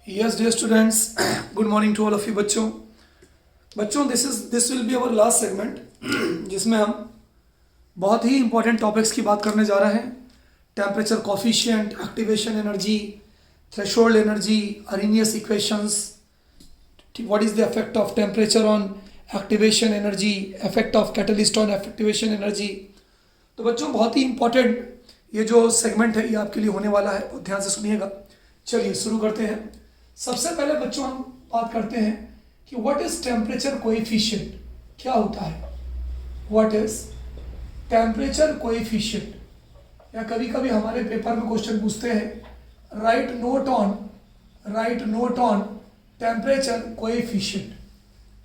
Yes, dear students, good morning to all of you बच्चों. बच्चों, this will be our last segment जिसमें हम बहुत ही इंपॉर्टेंट टॉपिक्स की बात करने जा रहे हैं. Temperature coefficient, activation energy, threshold energy, Arrhenius equations, what is the effect of temperature on activation energy, effect of catalyst on activation energy. तो बच्चों बहुत ही इंपॉर्टेंट ये जो सेगमेंट है ये आपके लिए होने वाला है, बहुत ध्यान से सुनिएगा. चलिए शुरू करते हैं. सबसे पहले बच्चों हम बात करते हैं कि व्हाट इज टेम्परेचर कोएफिशिएंट, क्या होता है. व्हाट इज टेम्परेचर कोएफिशिएंट, या कभी कभी हमारे पेपर में क्वेश्चन पूछते हैं write note on temperature coefficient,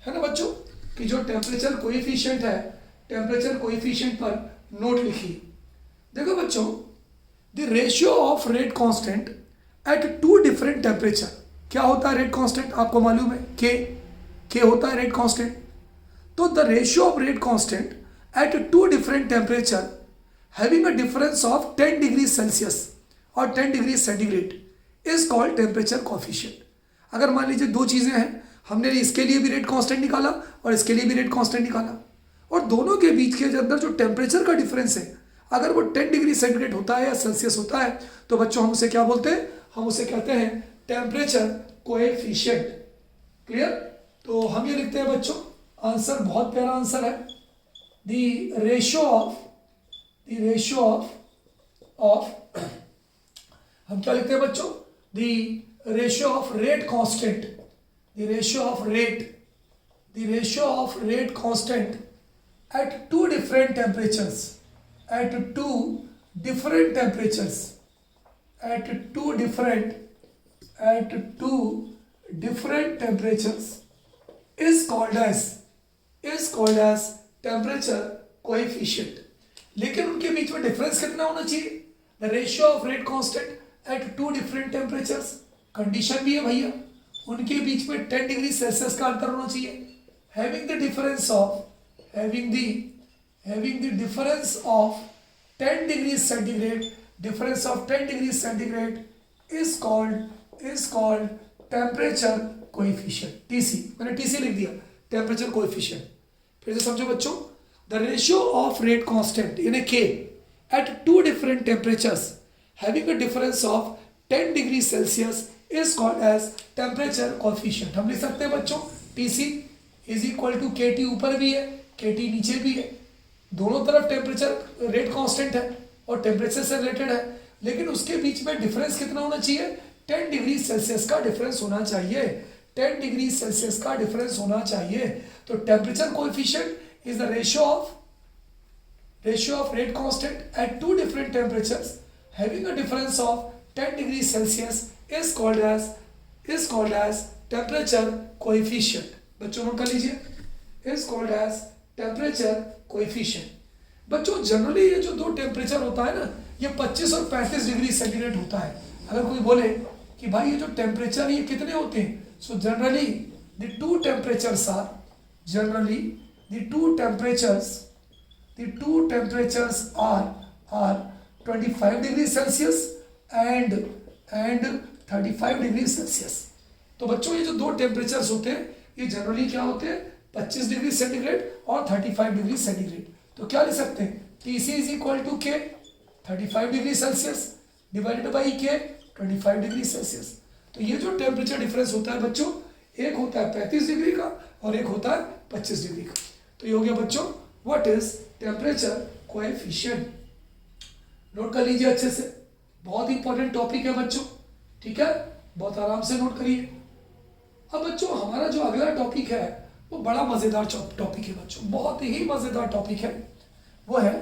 है ना बच्चों, कि जो टेम्परेचर कोएफिशिएंट है, टेम्परेचर कोएफिशिएंट पर नोट लिखिए. देखो बच्चों, the ratio of rate constant at two different temperature. क्या होता है रेट कांस्टेंट, आपको मालूम है, के होता है रेट कांस्टेंट. तो the ratio of rate constant at two different temperature having a difference of 10 degree Celsius और 10 degree centigrade is called temperature coefficient. अगर मान लीजिए दो चीजें हैं, हमने इसके लिए भी रेट कांस्टेंट निकाला और इसके लिए भी रेट कांस्टेंट निकाला, और दोनों के बीच के अंदर जो टेम्परेचर का डिफरेंस है अगर वो 10 डिग्री सेंटीग्रेड होता है या सेल्सियस होता है, तो बच्चों हम उसे क्या बोलते हैं, हम उसे कहते हैं टेम्परेचर कोएफिशिएंट. क्लियर. तो हम ये लिखते हैं बच्चों, आंसर बहुत प्यारा आंसर है, द रेशियो ऑफ हम क्या लिखते हैं बच्चों, the ratio of rate constant, the ratio of rate constant at two different temperatures is called as temperature coefficient. लेकिन उनके बीच में डिफरेंस कितना होना चाहिए, the ratio of rate constant at two different temperatures. Condition भी है भैया, उनके बीच में 10 डिग्री सेल्सियस का अंतर होना चाहिए. having the difference of 10 degrees centigrade is called temperature coefficient. TC मैंने TC लिख दिया, temperature coefficient. फिर से समझो बच्चों, the ratio of rate constant यानी K at two different temperatures having a difference of 10 degrees Celsius is called as temperature coefficient. हम लिख सकते हैं बच्चों TC इज इक्वल टू के टी, ऊपर भी है के टी नीचे भी है, दोनों तरफ टेम्परेचर रेट कांस्टेंट है और टेम्परेचर से रिलेटेड है, लेकिन उसके बीच में डिफरेंस कितना होना चाहिए, 10 डिग्री सेल्सियस का डिफरेंस होना चाहिए, 10 डिग्री सेल्सियस का डिफरेंस होना चाहिए. तो temperature coefficient is the ratio of rate constant at two different temperatures having a difference of 10 degree Celsius is called as temperature coefficient. बच्चों नोट कर लीजिए, is called as temperature coefficient. बच्चों generally ये जो दो टेम्परेचर होता है ना, ये 25 और 35 डिग्री सेंटीग्रेड होता है. अगर कोई बोले कि भाई ये जो टेम्परेचर ये कितने होते हैं, so generally the two temperatures are 25 degree Celsius and 35 degree Celsius. तो बच्चों ये जो दो टेम्परेचर्स होते हैं ये जनरली क्या होते हैं, 25 डिग्री सेंटीग्रेड और 35 डिग्री सेंटीग्रेड. तो क्या लिख सकते हैं, TC इज इक्वल टू के 35 डिग्री सेल्सियस डिवाइडेड बाई के 25 डिग्री सेल्सियस. तो ये जो टेम्परेचर डिफरेंस होता है बच्चों, एक होता है 35 डिग्री का और एक होता है 25 डिग्री का. तो ये हो गया बच्चों what is temperature coefficient. Note कर लीजिए अच्छे से, बहुत इंपॉर्टेंट टॉपिक है बच्चों, ठीक है, बहुत आराम से नोट करिए. अब बच्चों हमारा जो अगला टॉपिक है वो बड़ा मजेदार टॉपिक है बच्चों, बहुत ही मजेदार टॉपिक है, वो है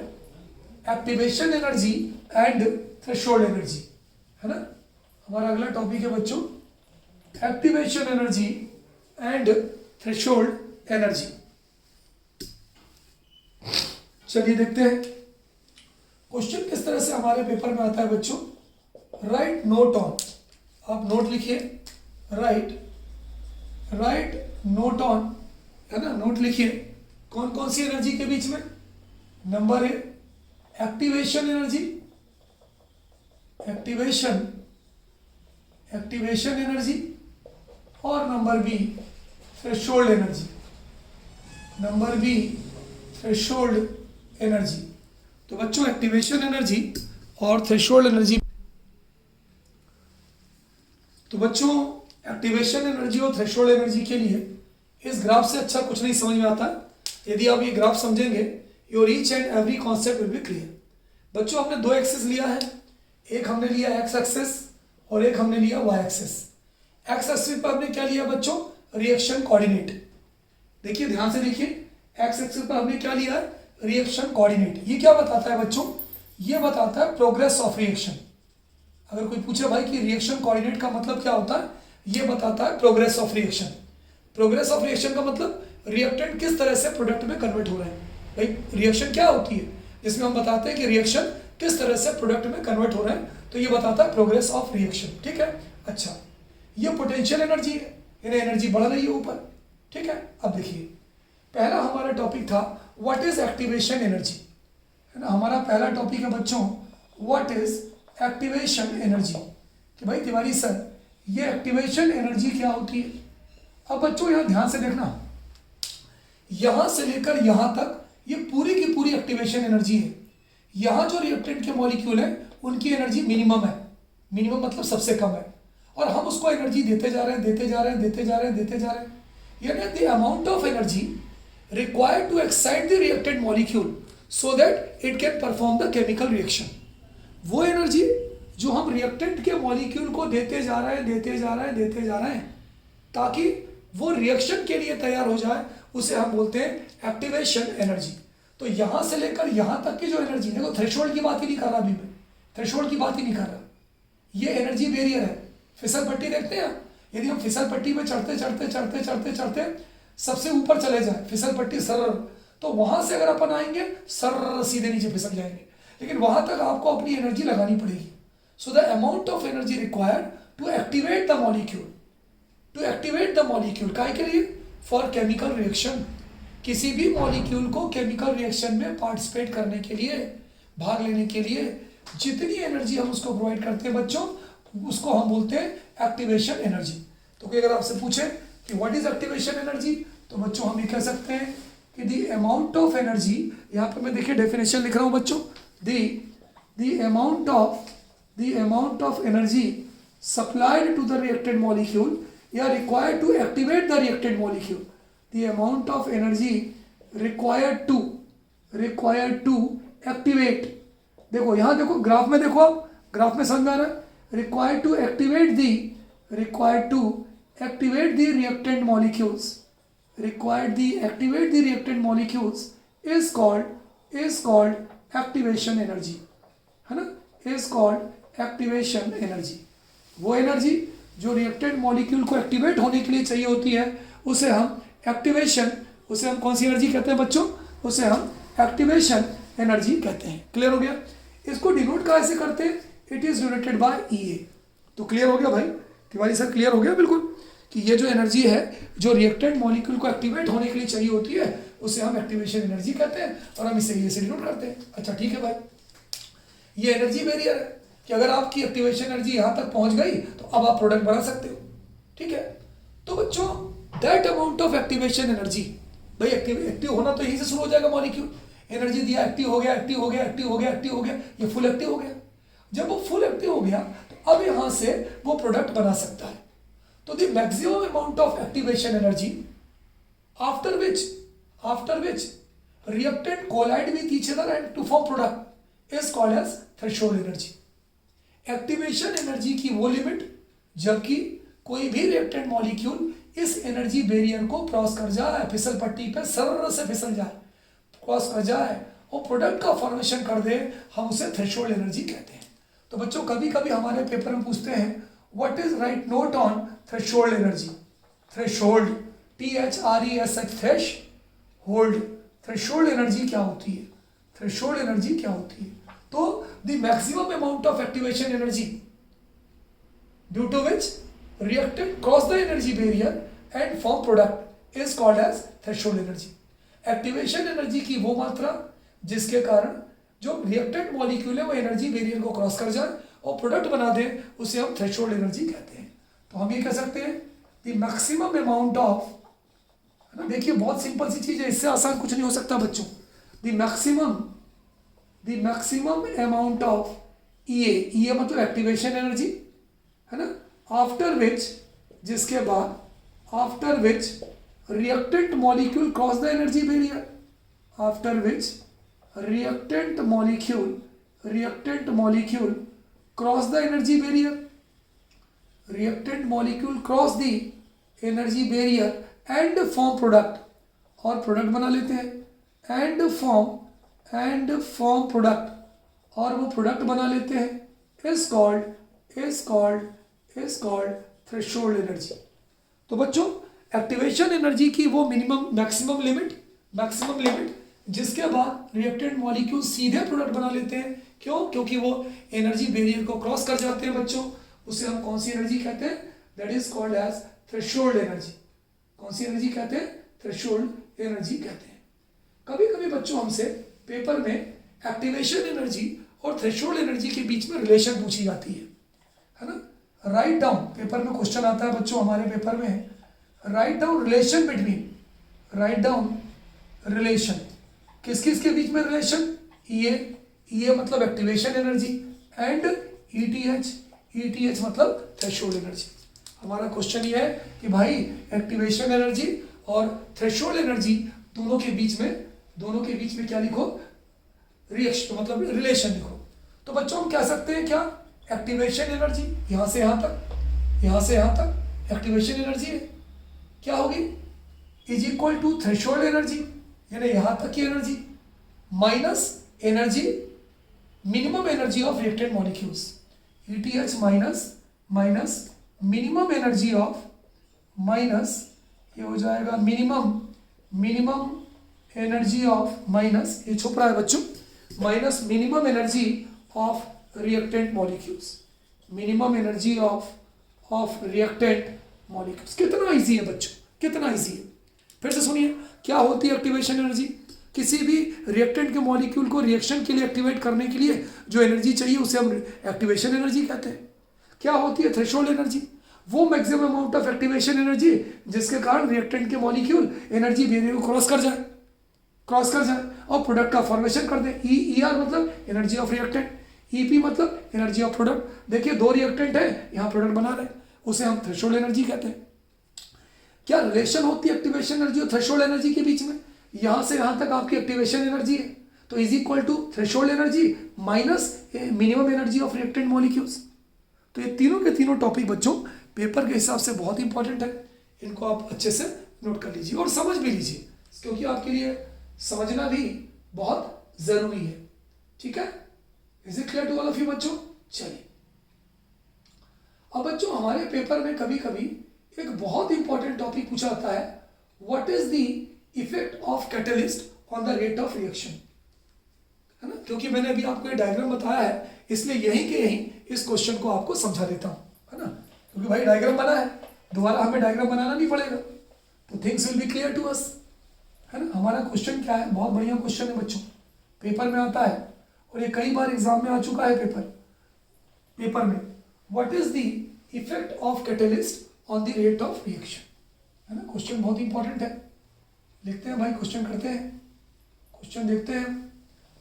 activation energy and threshold energy, है ना. हमारा अगला टॉपिक है बच्चों activation energy and threshold energy. चलिए देखते हैं क्वेश्चन किस तरह से हमारे पेपर में आता है बच्चों. राइट नोट ऑन, आप नोट लिखिए, राइट नोट ऑन, है ना, नोट लिखिए कौन कौन सी एनर्जी के बीच में. Number A activation energy, activation energy और number B threshold energy, number B threshold energy. तो बच्चों एक्टिवेशन एनर्जी और थ्रेशोल्ड एनर्जी, तो बच्चों एक्टिवेशन एनर्जी और थ्रेशोल्ड एनर्जी के लिए इस ग्राफ से अच्छा कुछ नहीं समझ में आता। यदि आप ये ग्राफ समझेंगे your each and every concept will be clear. बच्चों हमने दो एक्सिस लिया है, एक हमने लिया एक्स एक्सिस और एक हमने लिया वाई एक्सिस। एक्स एक्सिस पर हमने क्या लिया बच्चों, रिएक्शन कोऑर्डिनेट। देखिए ध्यान से देखिए, एक्स एक्सिस पर हमने क्या लिया है, रिएक्शन कोऑर्डिनेट। ये क्या बताता है बच्चों, ये बताता है प्रोग्रेस ऑफ रिएक्शन। अगर कोई पूछे भाई कि रिएक्शन कोऑर्डिनेट का मतलब क्या होता है, ये बताता है progress of reaction. Progress of reaction का मतलब रिएक्टेंट किस तरह से प्रोडक्ट में कन्वर्ट हो रहे हैं। भाई रिएक्शन क्या होती है, जिसमें हम बताते हैं कि रिएक्शन किस तरह से प्रोडक्ट में कन्वर्ट हो रहे हैं, तो ये बताता है प्रोग्रेस ऑफ रिएक्शन। ठीक है, अच्छा ये पोटेंशियल एनर्जी है, यानी एनर्जी बढ़ रही है ऊपर। ठीक है, अब देखिए पहला हमारा टॉपिक था व्हाट इज एक्टिवेशन एनर्जी, है ना। हमारा पहला टॉपिक है बच्चों व्हाट इज एक्टिवेशन एनर्जी, कि भाई तिवारी सर ये एक्टिवेशन एनर्जी क्या होती है। अब बच्चों यहां ध्यान से देखना, यहां से लेकर यहां तक ये पूरी की पूरी एक्टिवेशन एनर्जी है। यहां जो रिएक्टेंट के मॉलिक्यूल है उनकी एनर्जी मिनिमम है, मिनिमम मतलब सबसे कम है, और हम उसको एनर्जी देते जा रहे हैं, देते जा रहे हैं, देते जा रहे हैं, देते जा रहे हैं। यानी the amount of energy required to excite the reactant molecule so that it can perform the chemical reaction. वो एनर्जी जो हम रिएक्टेंट के मॉलिक्यूल को देते जा रहे हैं, देते जा रहे हैं, देते जा रहे हैं, ताकि वो रिएक्शन के लिए तैयार हो जाए, उसे हम बोलते हैं एक्टिवेशन एनर्जी। तो यहां से लेकर यहां तक की जो एनर्जी, देखो थ्रेशोल्ड की बात ही नहीं कर रहा अभी मैं, थ्रेशोल्ड की बात ही नहीं कर रहा, ये एनर्जी बैरियर है। फिसल पट्टी देखते हैं, यदि हम फिसल पट्टी में चढ़ते चढ़ते चढ़ते चढ़ते चढ़ते सबसे ऊपर चले जाए, फिसल पट्टी सर, तो वहां से अगर अपन आएंगे सर सीधे नीचे फिसल जाएंगे, लेकिन वहां तक आपको अपनी एनर्जी लगानी पड़ेगी। So the amount of energy required to activate the molecule, to activate the molecule काहे के लिए, फॉर केमिकल रिएक्शन। किसी भी मॉलिक्यूल को केमिकल रिएक्शन में पार्टिसिपेट करने के लिए, भाग लेने के लिए जितनी एनर्जी हम उसको प्रोवाइड करते हैं बच्चों, उसको हम बोलते हैं एक्टिवेशन एनर्जी। तो कोई अगर आपसे पूछे कि व्हाट इज एक्टिवेशन एनर्जी, तो बच्चों हम ये कह सकते हैं कि द अमाउंट ऑफ एनर्जी, यहाँ पे मैं देखिए डेफिनेशन लिख रहा हूँ बच्चों, the amount of energy supplied to the reactant molecule या required to activate the reactant molecule, the amount of energy required to activate। देखो यहाँ देखो ग्राफ में, देखो आप ग्राफ में समझ में आ रहा है, required to activate the reactant molecules, activate the reactant molecules is called activation energy, है ना, इज कॉल्ड एक्टिवेशन एनर्जी। वो एनर्जी जो रिएक्टेंट मॉलिक्यूल को एक्टिवेट होने के लिए चाहिए होती है, उसे हम एक्टिवेशन, उसे हम कौन सी एनर्जी कहते हैं बच्चों, उसे हम एक्टिवेशन एनर्जी कहते हैं। क्लियर हो गया। इसको डिनोट कैसे करते हैं, इट इज डिनोटेड बाय ई। तो क्लियर हो गया भाई तिवारी सर, क्लियर हो गया बिल्कुल, कि ये जो एनर्जी है जो रिएक्टेंट मॉलिक्यूल को एक्टिवेट होने के लिए चाहिए होती है, उसे हम एक्टिवेशन एनर्जी कहते हैं, और हम इसे ये से डिनोट करते हैं। अच्छा ठीक है भाई, ये एनर्जी बैरियर है कि अगर आपकी एक्टिवेशन एनर्जी यहाँ तक पहुंच गई तो अब आप प्रोडक्ट बना सकते हो। ठीक है, तो बच्चों that amount of activation energy, भाई एक्टिव होना तो यहीं से शुरू हो जाएगा। मॉलिक्यूल एनर्जी दिया, एक्टिव हो गया, एक्टिव हो गया, एक्टिव हो गया, एक्टिव हो गया, ये फुल एक्टिव हो गया। जब वो फुल एक्टिव हो गया तो अब यहाँ से वो प्रोडक्ट बना सकता है। तो the maximum amount of activation energy after which reactant collide with each other and to form product is called as threshold energy। Activation energy की वो लिमिट जबकि कोई भी रिएक्टेंट मॉलिक्यूल इस एनर्जी बैरियर को क्रॉस कर जाए, फिसल पट्टी पे सर से फिसल जाए, क्रॉस कर जाए और प्रोडक्ट का फॉर्मेशन कर दे, हम उसे थ्रेशोल्ड एनर्जी कहते हैं। तो बच्चों कभी कभी हमारे पेपर में पूछते हैं what is write note on threshold energy. Threshold THRESH thresh hold, threshold energy क्या होती है, थ्रेशोल्ड एनर्जी क्या होती है। तो the maximum amount of activation energy due to which reactant cross the energy barrier and form product is called as threshold energy. Activation energy की वो मात्रा जिसके कारण जो रिएक्टेंट मॉलिक्यूल है वो एनर्जी बैरियर को क्रॉस कर जाए और प्रोडक्ट बना दे, उसे हम थ्रेशोल्ड एनर्जी कहते हैं। तो हम ये कह सकते हैं द मैक्सिमम अमाउंट ऑफ, है ना, देखिए बहुत सिंपल सी चीज है, इससे आसान कुछ नहीं हो सकता बच्चों। द मैक्सिमम अमाउंट ऑफ ई मतलब एक्टिवेशन एनर्जी, है ना, आफ्टर विच, जिसके बाद, after which reactant molecule cross the energy barrier, after which reactant molecule cross the energy barrier, reactant molecule cross the energy barrier and form product, और product बना लेते हैं, and form product, और वो product बना लेते हैं, इज कॉल्ड थ्रेशोल्ड एनर्जी। तो बच्चों एक्टिवेशन एनर्जी की वो मैक्सिमम लिमिट जिसके बाद रिएक्टेंट मॉलिक्यूल सीधे प्रोडक्ट बना लेते हैं, क्यों? क्योंकि वो एनर्जी बैरियर को क्रॉस कर जाते हैं बच्चों। उसे हम कौन सी एनर्जी कहते हैं? That is called as threshold energy. कौन सी एनर्जी कहते हैं? थ्रेशोल्ड एनर्जी कहते हैं। कभी कभी बच्चों हमसे पेपर में एक्टिवेशन एनर्जी और थ्रेशोल्ड एनर्जी के बीच में रिलेशन पूछी जाती है ना। राइट डाउन, पेपर में क्वेश्चन आता है बच्चों, हमारे पेपर में write down relation between, write down relation, किस किस के बीच में रिलेशन? ई मतलब एक्टिवेशन एनर्जी एंड ईटीएच मतलब थ्रेशोल्ड एनर्जी। हमारा क्वेश्चन ये है कि भाई एक्टिवेशन एनर्जी और थ्रेशोल्ड एनर्जी दोनों के बीच में क्या लिखो? रिएक्शन मतलब रिलेशन लिखो। तो बच्चों हम कह सकते हैं क्या? एक्टिवेशन एनर्जी यहां से यहां तक एक्टिवेशन एनर्जी है, क्या होगी? Is equal to threshold energy, यानी यहां तक की energy minus energy, minimum energy of reactant molecules, ETH minus minimum energy of, minus ये हो जाएगा मिनिमम एनर्जी ऑफ, माइनस ये छुप रहा है बच्चों, minus minimum energy of reactant molecules, minimum energy of reactant molecules. कितना इजी है बच्चों, कितना इजी है। फिर से सुनिए, क्या होती है एक्टिवेशन एनर्जी? किसी भी रिएक्टेंट के मॉलिक्यूल को रिएक्शन के लिए एक्टिवेट करने के लिए जो एनर्जी चाहिए उसे हम एक्टिवेशन एनर्जी कहते हैं। क्या होती है थ्रेशोल्ड एनर्जी? वो maximum amount of activation energy जिसके कारण रिएक्टेंट के मॉलिक्यूल एनर्जी बैरियर को क्रॉस कर जाए और प्रोडक्ट का फॉर्मेशन कर दे। ER मतलब एनर्जी ऑफ रिएक्टेंट, EP मतलब एनर्जी ऑफ प्रोडक्ट। देखिए दो रिएक्टेंट है, यहाँ प्रोडक्ट बना रहे, उसे हम थ्रेशोल्ड एनर्जी कहते हैं। क्या रिलेशन होती है एक्टिवेशन एनर्जी और थ्रेशोल्ड एनर्जी के बीच में? यहां से यहां तक आपकी एक्टिवेशन एनर्जी है, तो is equal to threshold energy minus minimum energy of reactant molecules. तो ये तीनों के तीनों टॉपिक बच्चों पेपर के हिसाब से बहुत इंपॉर्टेंट है, इनको आप अच्छे से नोट कर लीजिए और समझ भी लीजिए, क्योंकि आपके लिए समझना भी बहुत जरूरी है। ठीक है, is it clear to all of you बच्चों? चलिए अब बच्चों हमारे पेपर में कभी कभी एक बहुत इंपॉर्टेंट टॉपिक पूछा जाता है, what is the effect of catalyst on the rate of reaction, है ना। क्योंकि मैंने अभी आपको ये डायग्राम बताया है, इसलिए यहीं के यहीं इस क्वेश्चन को आपको समझा देता हूं, है ना। क्योंकि भाई डायग्राम बना है, दोबारा हमें डायग्राम बनाना नहीं पड़ेगा, तो things will be clear to us, है ना। हमारा क्वेश्चन क्या है? बहुत बढ़िया क्वेश्चन है बच्चों, पेपर में आता है और ये कई बार एग्जाम में आ चुका है पेपर में। What is the effect of catalyst on the rate of reaction, है ना। क्वेश्चन बहुत इंपॉर्टेंट है, लिखते हैं भाई, क्वेश्चन करते हैं, क्वेश्चन देखते हैं।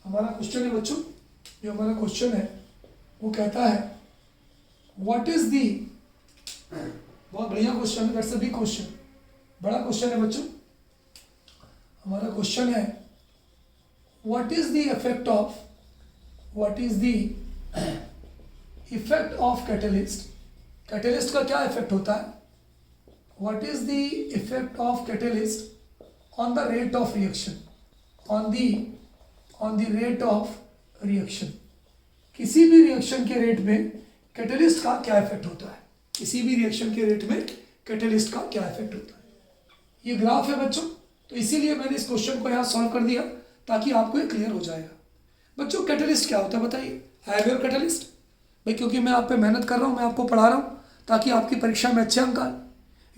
हमारा क्वेश्चन है बच्चों, जो हमारा क्वेश्चन है वो कहता है व्हाट इज दी, बहुत बढ़िया क्वेश्चन है, दैट्स अ बिग क्वेश्चन, बड़ा क्वेश्चन है बच्चों। हमारा क्वेश्चन है what is the effect of catalyst, catalyst का क्या इफेक्ट होता है? What is the effect of catalyst on the rate of reaction, on the rate of reaction, किसी भी रिएक्शन के रेट में कैटलिस्ट का क्या इफेक्ट होता है? किसी भी रिएक्शन के रेट में कैटलिस्ट का क्या इफेक्ट होता है? ये ग्राफ है बच्चों, तो इसीलिए मैंने इस क्वेश्चन को यहाँ सॉल्व कर दिया ताकि आपको ये क्लियर हो जाएगा। बच्चों कैटलिस्ट क्या होता है बताइए? आई एम योर कैटलिस्ट भाई, क्योंकि मैं आप पे मेहनत कर रहा हूँ, मैं आपको पढ़ा रहा हूँ ताकि आपकी परीक्षा में अच्छे अंक आए।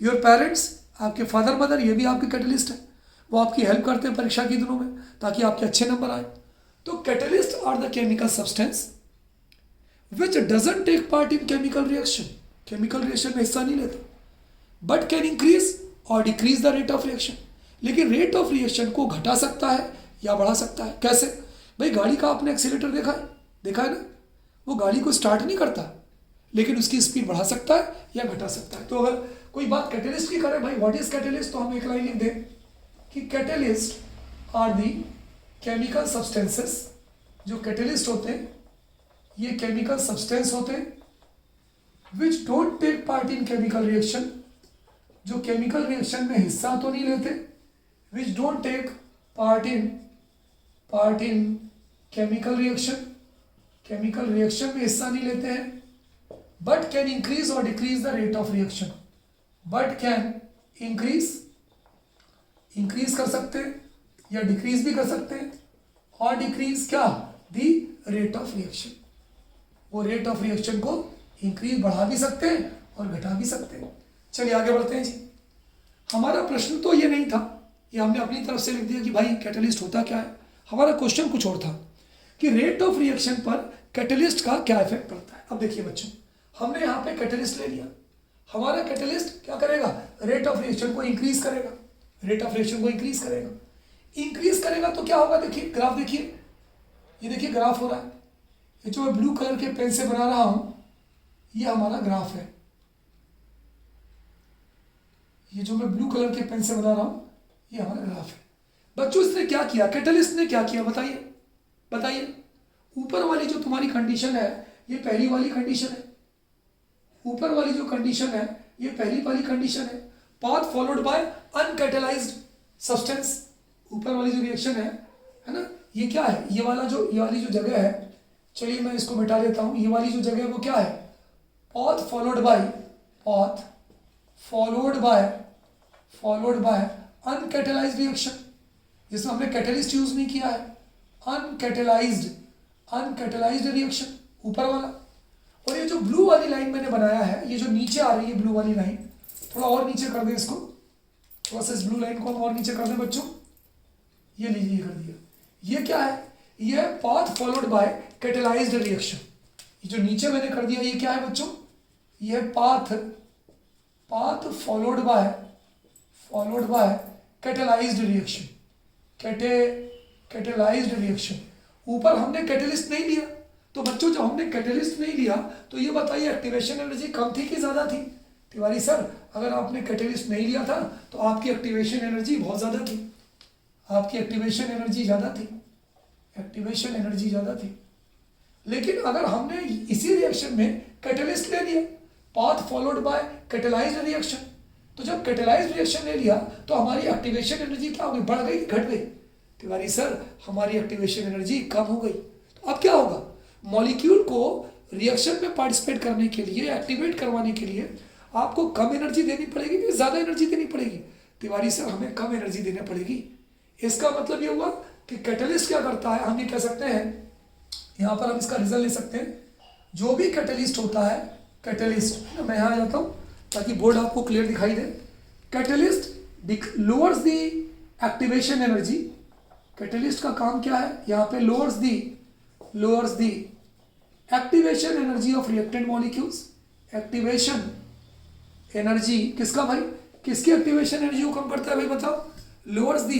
योर पेरेंट्स, आपके फादर मदर, ये भी आपके कैटलिस्ट है, वो आपकी हेल्प करते हैं परीक्षा के दिनों में ताकि आपके अच्छे नंबर आए। तो catalyst are the chemical substance which doesn't take part in chemical reaction, chemical reaction में हिस्सा नहीं लेता, बट कैन इंक्रीज और decrease the rate of reaction. लेकिन रेट ऑफ रिएक्शन को घटा सकता है या बढ़ा सकता है। कैसे भाई, गाड़ी का आपने एक्सीलेटर देखा है ना, वो गाड़ी को स्टार्ट नहीं करता, लेकिन उसकी स्पीड बढ़ा सकता है या घटा सकता है। तो अगर कोई बात कैटेलिस्ट की करें, भाई व्हाट इज कैटेलिस्ट, तो हम एक लाइन लिख दें कि catalyst are the chemical substances. जो कैटेलिस्ट होते हैं ये केमिकल सब्सटेंस होते हैं which don't take part in chemical reaction, जो केमिकल रिएक्शन में हिस्सा तो नहीं लेते, which don't take part in chemical reaction में हिस्सा नहीं लेते हैं, बट कैन इंक्रीज और decrease the rate of reaction. But can increase कर सकते हैं या डिक्रीज भी कर सकते हैं, और डिक्रीज क्या, दी रेट ऑफ रिएक्शन। वो रेट ऑफ रिएक्शन को इंक्रीज बढ़ा भी सकते हैं और घटा भी सकते हैं। चलिए आगे बढ़ते हैं जी। हमारा प्रश्न तो ये नहीं था, ये हमने अपनी तरफ से लिख दिया कि भाई कैटेलिस्ट होता क्या है। हमारा क्वेश्चन कुछ और था कि रेट ऑफ रिएक्शन पर कैटेलिस्ट का क्या इफेक्ट पड़ता है। अब देखिए बच्चों, हमने यहाँ पे कैटेलिस्ट ले लिया, हमारा कैटेलिस्ट क्या करेगा, रेट ऑफ रिएक्शन को इंक्रीज करेगा, इंक्रीज करेगा तो क्या होगा, देखिए ग्राफ देखिए, ये देखिए ग्राफ हो रहा है, ये जो मैं ब्लू कलर के पेन से बना रहा हूं ये हमारा ग्राफ है, ये जो मैं ब्लू कलर के पेन से बना रहा हूं ये हमारा ग्राफ है। बच्चों इसने क्या किया, कैटेलिस्ट ने क्या किया, बताइए। ऊपर वाली जो तुम्हारी कंडीशन है ये पहली वाली कंडीशन है, ऊपर वाली जो कंडीशन है ये पहली वाली कंडीशन है, पाथ फॉलोड बाय अनकैटेलाइज्ड सब्सटेंस। ऊपर वाली जो रिएक्शन है ना, ये क्या है, ये वाली जो जगह है, चलिए मैं इसको मिटा देता हूं, ये वाली जो जगह है वो क्या है, पाथ फॉलोड बाय अनकैटेलाइज्ड रिएक्शन, जिसमें हमने कैटेलिस्ट यूज नहीं किया है, अनकैटेलाइज्ड रिएक्शन ऊपर वाला। और ये जो ब्लू वाली लाइन मैंने बनाया है, ये जो नीचे आ रही है ब्लू वाली लाइन, थोड़ा और नीचे कर दें इसको, थोड़ा सा इस ब्लू लाइन को हम और नीचे कर दें बच्चों, ये लीजिए कर दिया। ये क्या है, ये path followed by catalysed reaction. ये जो नीचे मैंने कर दिया ये क्या है बच्चों, ये path followed by catalysed reaction, catalysed reaction. ऊपर हमने कैटेलिस्ट नहीं लिया, तो बच्चों जब हमने कैटेलिस्ट नहीं लिया तो ये बताइए एक्टिवेशन एनर्जी कम थी कि ज्यादा थी। तिवारी सर अगर आपने कैटेलिस्ट नहीं लिया था तो आपकी एक्टिवेशन एनर्जी बहुत ज्यादा थी, आपकी एक्टिवेशन एनर्जी ज्यादा थी। लेकिन अगर हमने इसी रिएक्शन में कैटेलिस्ट ले लिया, path followed by catalysed reaction, तो जब कैटेलाइज्ड रिएक्शन ले लिया तो हमारी एक्टिवेशन एनर्जी क्या हो गई, बढ़ गई कि घट गई। तिवारी सर हमारी एक्टिवेशन एनर्जी कम हो गई। तो अब क्या होगा, मॉलिक्यूल को रिएक्शन में पार्टिसिपेट करने के लिए, एक्टिवेट करवाने के लिए आपको कम एनर्जी देनी पड़ेगी कि ज्यादा एनर्जी देनी पड़ेगी। तिवारी सर हमें कम एनर्जी देनी पड़ेगी। इसका मतलब ये हुआ कि कैटेलिस्ट क्या करता है, हम ये कह सकते हैं, यहाँ पर हम इसका रिजल्ट ले सकते हैं, जो भी कैटेलिस्ट होता है, कैटेलिस्ट, मैं यहाँ आ जाता हूँ ताकि बोर्ड आपको क्लियर दिखाई दे। Catalyst lowers the activation energy. Catalyst का काम क्या है, यहाँ पे lowers the activation energy of reactant molecules. Activation energy किसका भाई, किसकी एक्टिवेशन एनर्जी को कम करता है भाई बताओ, lowers the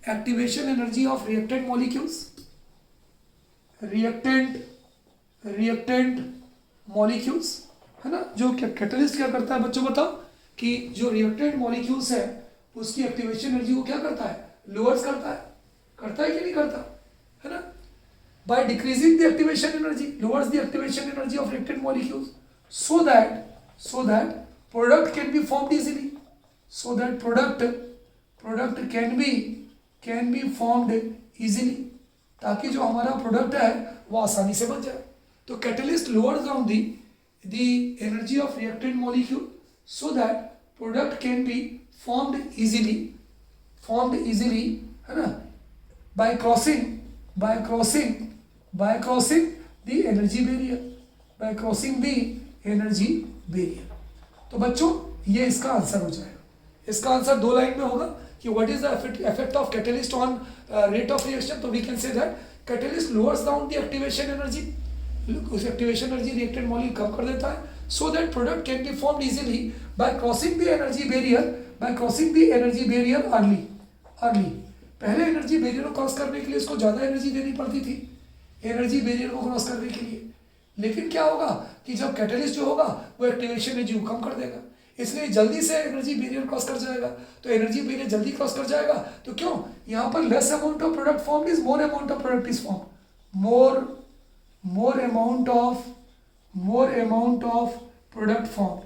activation energy of reactant molecules, reactant molecules है ना। जो कैटेलिस्ट क्या करता है बच्चों बताओ, कि जो रिएक्टेंट मॉलिक्यूल्स है उसकी एक्टिवेशन एनर्जी को क्या करता है, लोअर्स करता है कि नहीं करता, है ना। By decreasing the activation energy, lowers the activation energy of reactant molecules so that product can be formed easily, so that product can be formed easily, ताकि जो हमारा प्रोडक्ट है वो आसानी से बन जाए। तो catalyst lowers down the energy of reactant molecule so that product can be formed easily, है ना, by crossing the energy barrier, तो बच्चों ये इसका आंसर हो जाएगा। इसका आंसर दो लाइन में होगा कि what is the effect of catalyst on rate of reaction. तो we can say that catalyst lowers down the activation energy, उस एक्टिवेशन एनर्जी रिएक्टेंट मॉलिक्यूल कम कर देता है, so that product can be formed easily by crossing the energy barrier early. पहले energy barrier को cross करने के लिए इसको ज़्यादा एनर्जी देनी पड़ती थी एनर्जी बैरियर को क्रॉस करने के लिए, लेकिन क्या होगा कि जब कैटलिस्ट जो होगा वो एक्टिवेशन एनर्जी को कम कर देगा, इसलिए जल्दी से एनर्जी बैरियर क्रॉस कर जाएगा। तो एनर्जी बैरियर जल्दी क्रॉस कर जाएगा तो क्यों यहाँ पर less amount of product form is more amount of product is form, more amount of product form,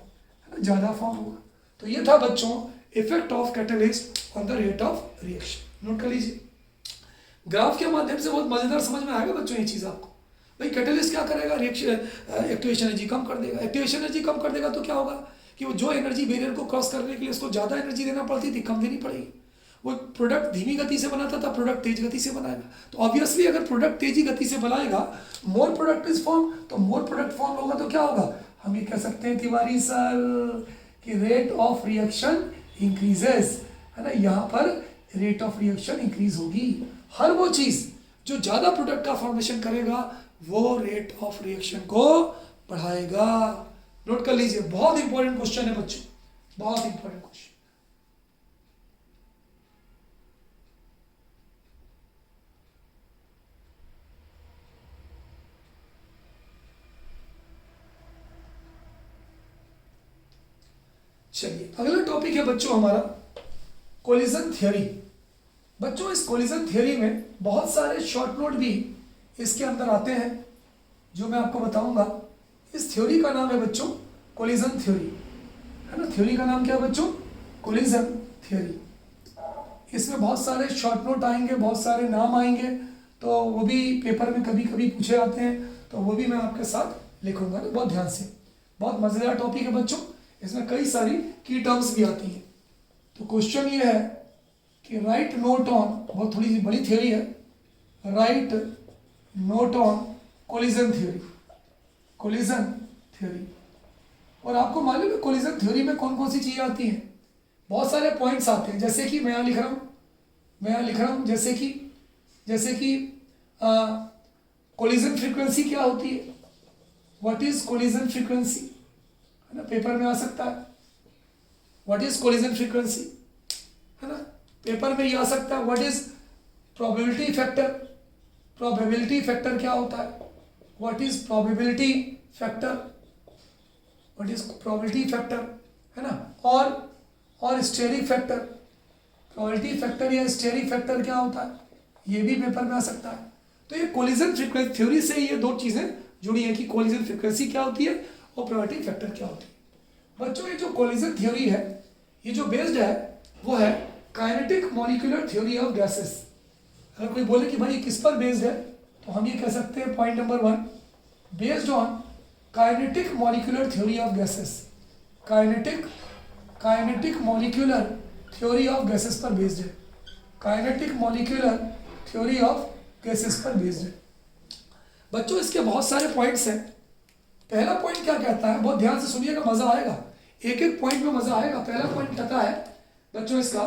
ज़्यादा फॉर्म होगा। तो ये था बच्चों effect of catalyst on the rate of reaction. Note कर लीजिए, ग्राफ के माध्यम से बहुत मजेदार समझ में आएगा बच्चों ये चीज़ आपको। भाई कैटलिस्ट क्या करेगा, रिएक्शन एक्टिवेशन एनर्जी कम कर देगा, एक्टिवेशन एनर्जी कम कर देगा तो क्या होगा कि वो जो एनर्जी बैरियर को क्रॉस करने के लिए उसको ज़्यादा एनर्जी देना पड़ती थी कम देनी पड़ेगी। वो प्रोडक्ट धीमी गति से बनाता था, प्रोडक्ट तेज गति से बनाएगा। तो ऑब्वियसली अगर प्रोडक्ट तेजी गति से बनाएगा मोर प्रोडक्ट इज फॉर्म, तो मोर प्रोडक्ट फॉर्म होगा तो क्या होगा, हम ये कह सकते हैं तिवारी सर कि रेट ऑफ रिएक्शन इंक्रीजेस, है ना। यहाँ पर रेट ऑफ रिएक्शन इंक्रीज होगी। हर वो चीज़ जो ज़्यादा प्रोडक्ट का फॉर्मेशन करेगा वो रेट ऑफ रिएक्शन को बढ़ाएगा। नोट कर लीजिए, बहुत इंपॉर्टेंट क्वेश्चन है बच्चों, बहुत इंपॉर्टेंट क्वेश्चन। चलिए अगला टॉपिक है बच्चों हमारा कोलिजन थ्योरी। बच्चों इस कोलिजन थ्योरी में बहुत सारे शॉर्ट नोट भी इसके अंदर आते हैं जो मैं आपको बताऊंगा। इस थ्योरी का नाम है बच्चों कोलिजन थ्योरी, है ना। थ्योरी का नाम क्या है बच्चों, कोलिजन थ्योरी। इसमें बहुत सारे शॉर्ट नोट आएंगे, बहुत सारे नाम आएंगे, तो वो भी पेपर में कभी कभी पूछे जाते हैं, तो वो भी मैं आपके साथ लिखूंगा ना बहुत ध्यान से। बहुत मज़ेदार टॉपिक है बच्चों, इसमें कई सारी की टर्म्स भी आती हैं। तो क्वेश्चन ये है कि राइट नोट ऑन, बहुत थोड़ी सी बड़ी थ्योरी है, right note on collision theory, collision theory. और आपको मालूम है कोलिजन थ्योरी में कौन कौन सी चीज़ें आती हैं, बहुत सारे पॉइंट्स आते हैं। जैसे कि मैं यहाँ लिख रहा हूँ जैसे कि कोलिजन फ्रीक्वेंसी क्या होती है, व्हाट इज कोलिजन फ्रीक्वेंसी, है ना, पेपर में आ सकता है। व्हाट इज कोलिजन फ्रीक्वेंसी, है ना, पेपर में ये आ सकता है। What is probability factor, probability factor क्या होता है, what is probability factor, what is probability factor, है ना। और स्टेरिक फैक्टर, प्रोबेबिलिटी फैक्टर या स्टेरिक फैक्टर क्या होता है, ये भी पेपर में आ सकता है। तो ये कोलिजन फ्रीक्वेंसी थ्योरी से ये दो चीज़ें जुड़ी हैं कि कोलिजन फ्रीक्वेंसी क्या होती है और प्रोबेबिलिटी फैक्टर क्या होती है। बच्चों ये जो कोलिजन थ्योरी है ये जो बेस्ड है वो है kinetic molecular theory of gases. अगर कोई बोले कि भाई ये किस पर बेस्ड है, तो हम ये कह सकते हैं point number 1, based on kinetic molecular theory of gases. Kinetic molecular theory of gases पर बेस्ड है, kinetic molecular theory of gases पर बेस्ड है। बच्चों इसके बहुत सारे पॉइंट्स हैं। पहला पॉइंट क्या कहता है, बहुत ध्यान से सुनिएगा, मजा आएगा, एक एक पॉइंट में मजा आएगा। पहला पॉइंट कहता है बच्चों इसका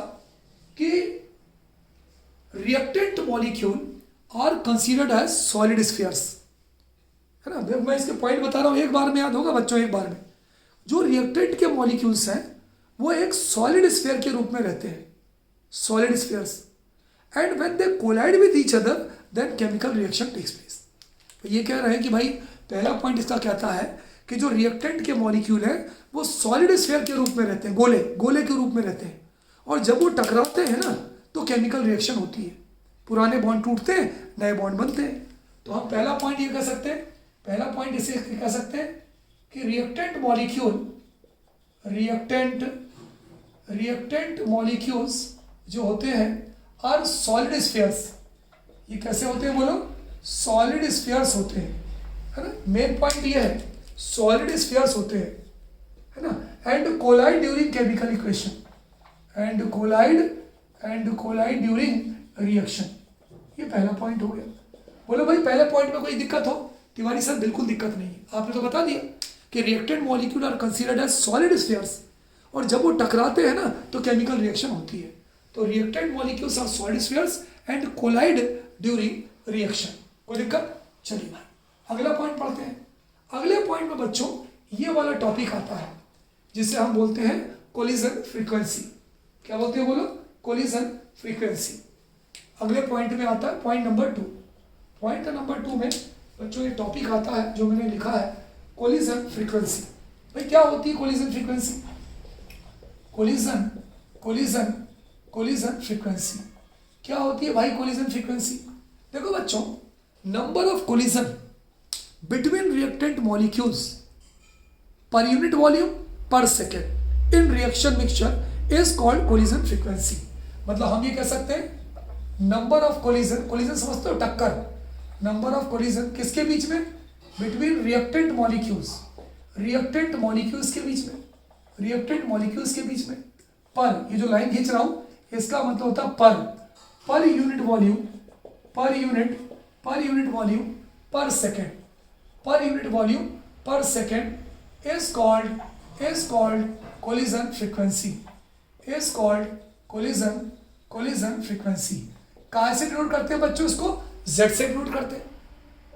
कि reactant molecule are considered as solid spheres, है ना। मैं इसके पॉइंट बता रहा हूं, एक बार में याद होगा बच्चों, एक बार में। जो रिएक्टेंट के मॉलिक्यूल्स हैं वो एक सॉलिड स्फीयर के रूप में रहते हैं, solid spheres, and when they collide with each other then chemical reaction takes place. तो ये कह रहे हैं कि भाई पहला पॉइंट इसका कहता है कि जो रिएक्टेंट के मॉलिक्यूल हैं वो सॉलिड स्फीयर के रूप में रहते हैं, गोले के रूप में रहते हैं, और जब वो टकराते हैं ना तो केमिकल रिएक्शन होती है, पुराने बॉन्ड टूटते हैं, नए बॉन्ड बनते हैं। तो हम पहला पॉइंट ये कह सकते हैं, पहला पॉइंट इसे कह सकते हैं कि रिएक्टेंट मॉलिक्यूल्स जो होते हैं आर सॉलिड स्फीयर्स। ये कैसे होते हैं बोलो, सॉलिड स्फीयर्स होते हैं, है ना। मेन पॉइंट ये है सॉलिड स्फीयर्स होते हैं, है ना, and collide during chemical equation, and collide during reaction. ये पहला पॉइंट हो गया। बोलो भाई पहले पॉइंट में कोई दिक्कत हो, तिवारी सर बिल्कुल दिक्कत नहीं है, आपने तो बता दिया कि reactant molecule are considered as solid spheres, और जब वो टकराते हैं ना तो केमिकल रिएक्शन होती है। तो reactant molecules are solid spheres and collide during reaction. कोई दिक्कत? चलिए भाई अगला पॉइंट पढ़ते हैं। अगले पॉइंट में बच्चों ये वाला टॉपिक आता है जिसे हम बोलते हैं कोलिजन फ्रीक्वेंसी। क्या बोलते हैं बोलो? Collision frequency. अगले पॉइंट में आता है पॉइंट नंबर 2। पॉइंट नंबर 2 में बच्चों ये टॉपिक आता है जो मैंने लिखा है कोलिजन फ्रीक्वेंसी। भाई क्या होती है collision frequency? Collision collision collision frequency क्या होती है भाई? कोलिजन फ्रीक्वेंसी देखो बच्चों, number of collision between reactant molecules per unit volume per second in reaction mixture is called collision frequency. मतलब हम ये कह सकते हैं नंबर ऑफ कोलिजन, कोलिजन समझते हो टक्कर, नंबर ऑफ कोलिजन किसके बीच में? Between reactant molecules, reactant molecules के बीच में, रिएक्टेंट मॉलिक्यूल्स के बीच में। पर ये जो लाइन खींच रहा हूं इसका मतलब होता है पर यूनिट वॉल्यूम, पर यूनिट वॉल्यूम पर सेकेंड, पर unit volume per second is called collision frequency, is called collision frequency. कहाँ से डिनोट करते हैं बच्चों इसको? Z से डिनोट करते हैं।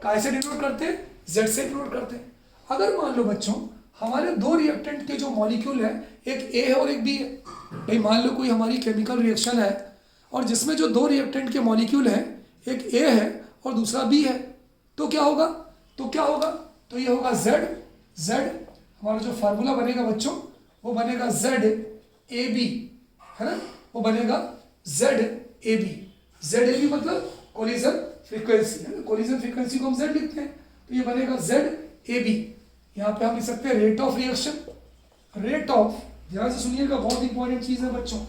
कहाँ से डिनोट करते हैं? Z से डिनोट करते हैं। अगर मान लो बच्चों हमारे दो रिएक्टेंट के जो मॉलिक्यूल है, एक A है और एक B है। भाई मान लो कोई हमारी केमिकल रिएक्शन है और जिसमें जो दो रिएक्टेंट के मॉलिक्यूल हैं, एक A है और दूसरा B है, तो क्या होगा? तो ये होगा Z हमारा जो फार्मूला बनेगा बच्चों वो बनेगा ZAB, है ना? वो बनेगा ZAB मतलब कोलिजन फ्रीक्वेंसी है। कोलिजन फ्रीक्वेंसी को हम Z लिखते हैं तो ये बनेगा ZAB। यहाँ पे हम लिख सकते हैं rate of reaction, rate of, ध्यान से सुनिएगा बहुत इंपॉर्टेंट चीज है बच्चों।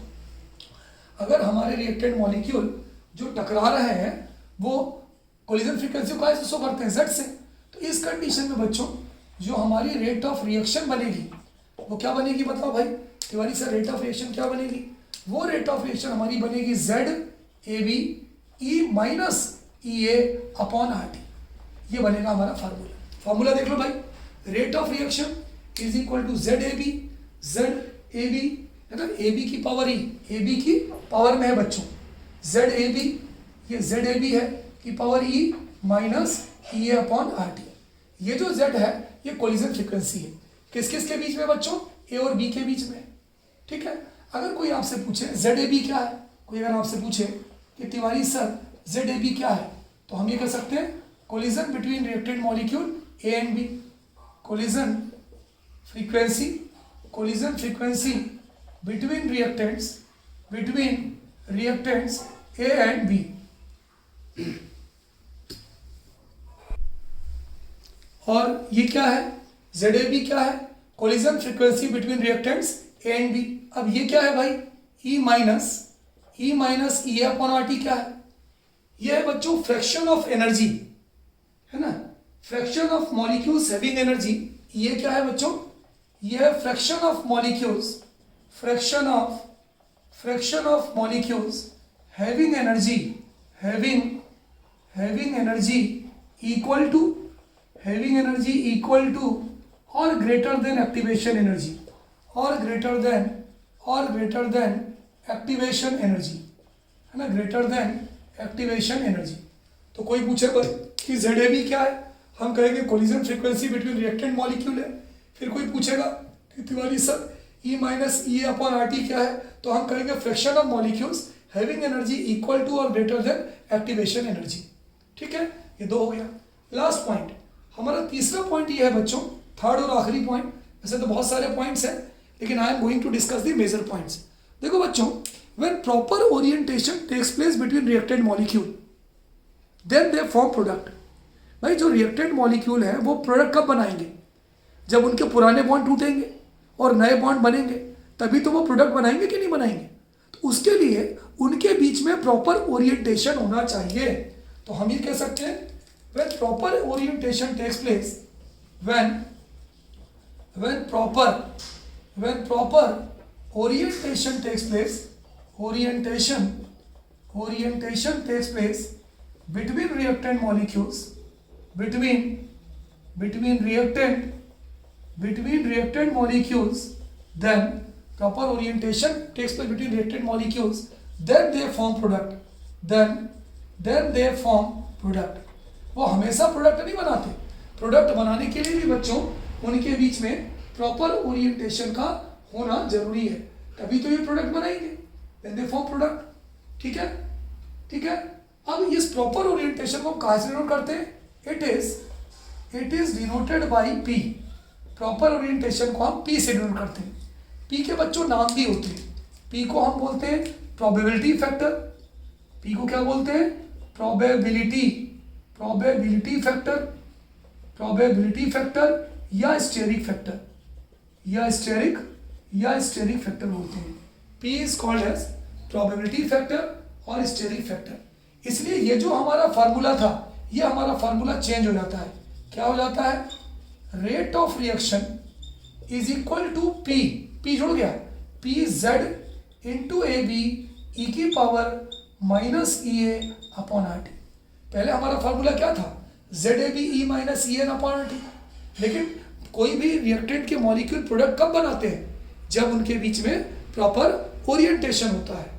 अगर हमारे रिएक्टेंट मॉलिक्यूल जो टकरा रहे हैं वो कोलिजन फ्रीक्वेंसी को कैसे शो करते हैं? Z से। तो इस कंडीशन में बच्चों जो हमारी रेट ऑफ रिएक्शन बनेगी वो क्या बनेगी? बताओ भाई Tiwari sir, rate of reaction क्या बनेगी? वो रेट ऑफ रिएक्शन हमारी बनेगी ZAB E minus EA upon RT। ये बनेगा हमारा फार्मूला देख लो भाई, rate of reaction is equal to ZAB है ना, AB की पावर E, AB की पावर में है बच्चों ZAB, ये ZAB है की power E minus EA upon RT। ये जो Z है ये कोलिजन फ्रीक्वेंसी है। किस किस के बीच में बच्चों? A और B के बीच में। ठीक है, अगर कोई आपसे पूछे ZAB क्या है, कोई अगर आपसे पूछे कि तिवारी सर ZAB क्या है, तो हम ये कह सकते हैं collision between reactant molecule A and B। Collision frequency between reactants A and B। और ये क्या है? ZAB क्या है? Collision frequency between reactants A and B। अब ये क्या है भाई? E minus EA upon RT क्या है? ये है बच्चों फ्रैक्शन ऑफ एनर्जी, है ना, fraction of molecules having energy. ये क्या है बच्चों? ये है fraction of molecules, fraction of molecules having energy equal to और ग्रेटर देन एक्टिवेशन एनर्जी, और ग्रेटर देन एक्टिवेशन एनर्जी, है ना, ग्रेटर देन एक्टिवेशन एनर्जी। तो कोई पूछे कि ZAB क्या है, हम कहेंगे collision frequency between reactant molecule है। फिर कोई पूछेगा कि Tiwari sir E minus EA upon RT क्या है, तो हम कहेंगे fraction of molecules having energy equal to और ग्रेटर देन एक्टिवेशन एनर्जी। ठीक है, ये दो हो गया। लास्ट पॉइंट, हमारा तीसरा पॉइंट ये है बच्चों, थर्ड और आखिरी पॉइंट। वैसे तो बहुत सारे पॉइंट्स हैं लेकिन I am going to discuss the major points. देखो बच्चों, when proper orientation takes place between reactant molecule then they form product। भाई जो रिएक्टेंट मॉलिक्यूल है वो प्रोडक्ट कब बनाएंगे? जब उनके पुराने बॉन्ड टूटेंगे और नए बॉन्ड बनेंगे, तभी तो वो प्रोडक्ट बनाएंगे कि नहीं बनाएंगे? तो उसके लिए उनके बीच में प्रॉपर ओरिएंटेशन होना चाहिए। तो हम ये कह सकते हैं when proper orientation takes place, when proper orientation takes place between reactant molecules, between reactant molecules, then proper orientation takes place between reactant molecules, then they form product, then they form product। वो हमेशा product नहीं बनाते, product बनाने के लिए भी बच्चों उनके बीच में प्रॉपर ओरिएंटेशन का होना जरूरी है, तभी तो ये प्रोडक्ट बनाएंगे, देन दे फॉर्म प्रोडक्ट। ठीक है, ठीक है। अब इस प्रॉपर ओरिएंटेशन को कहाँ से डिनोट करते हैं? It is denoted by P. Proper orientation को हम पी से डिनोट करते हैं। पी के बच्चों नाम भी होते हैं। पी को हम बोलते हैं प्रोबेबिलिटी फैक्टर। पी को क्या बोलते हैं? प्रोबेबिलिटी फैक्टर या स्टेरिक फैक्टर, या स्टेरिक फैक्टर बोलते हैं। P is called as probability factor और स्टेरिक फैक्टर। इसलिए ये जो हमारा फार्मूला था, ये हमारा फार्मूला चेंज हो जाता है। क्या हो जाता है? Rate of reaction is equal to P, P जुड़ गया, P Z into A B E की power minus E A upon R T. पहले हमारा फार्मूला क्या था? Z A B E minus E N upon R T. लेकिन कोई भी रिएक्टेंट के मॉलिक्यूल प्रोडक्ट कब बनाते हैं? जब उनके बीच में प्रॉपर ओरिएंटेशन होता है।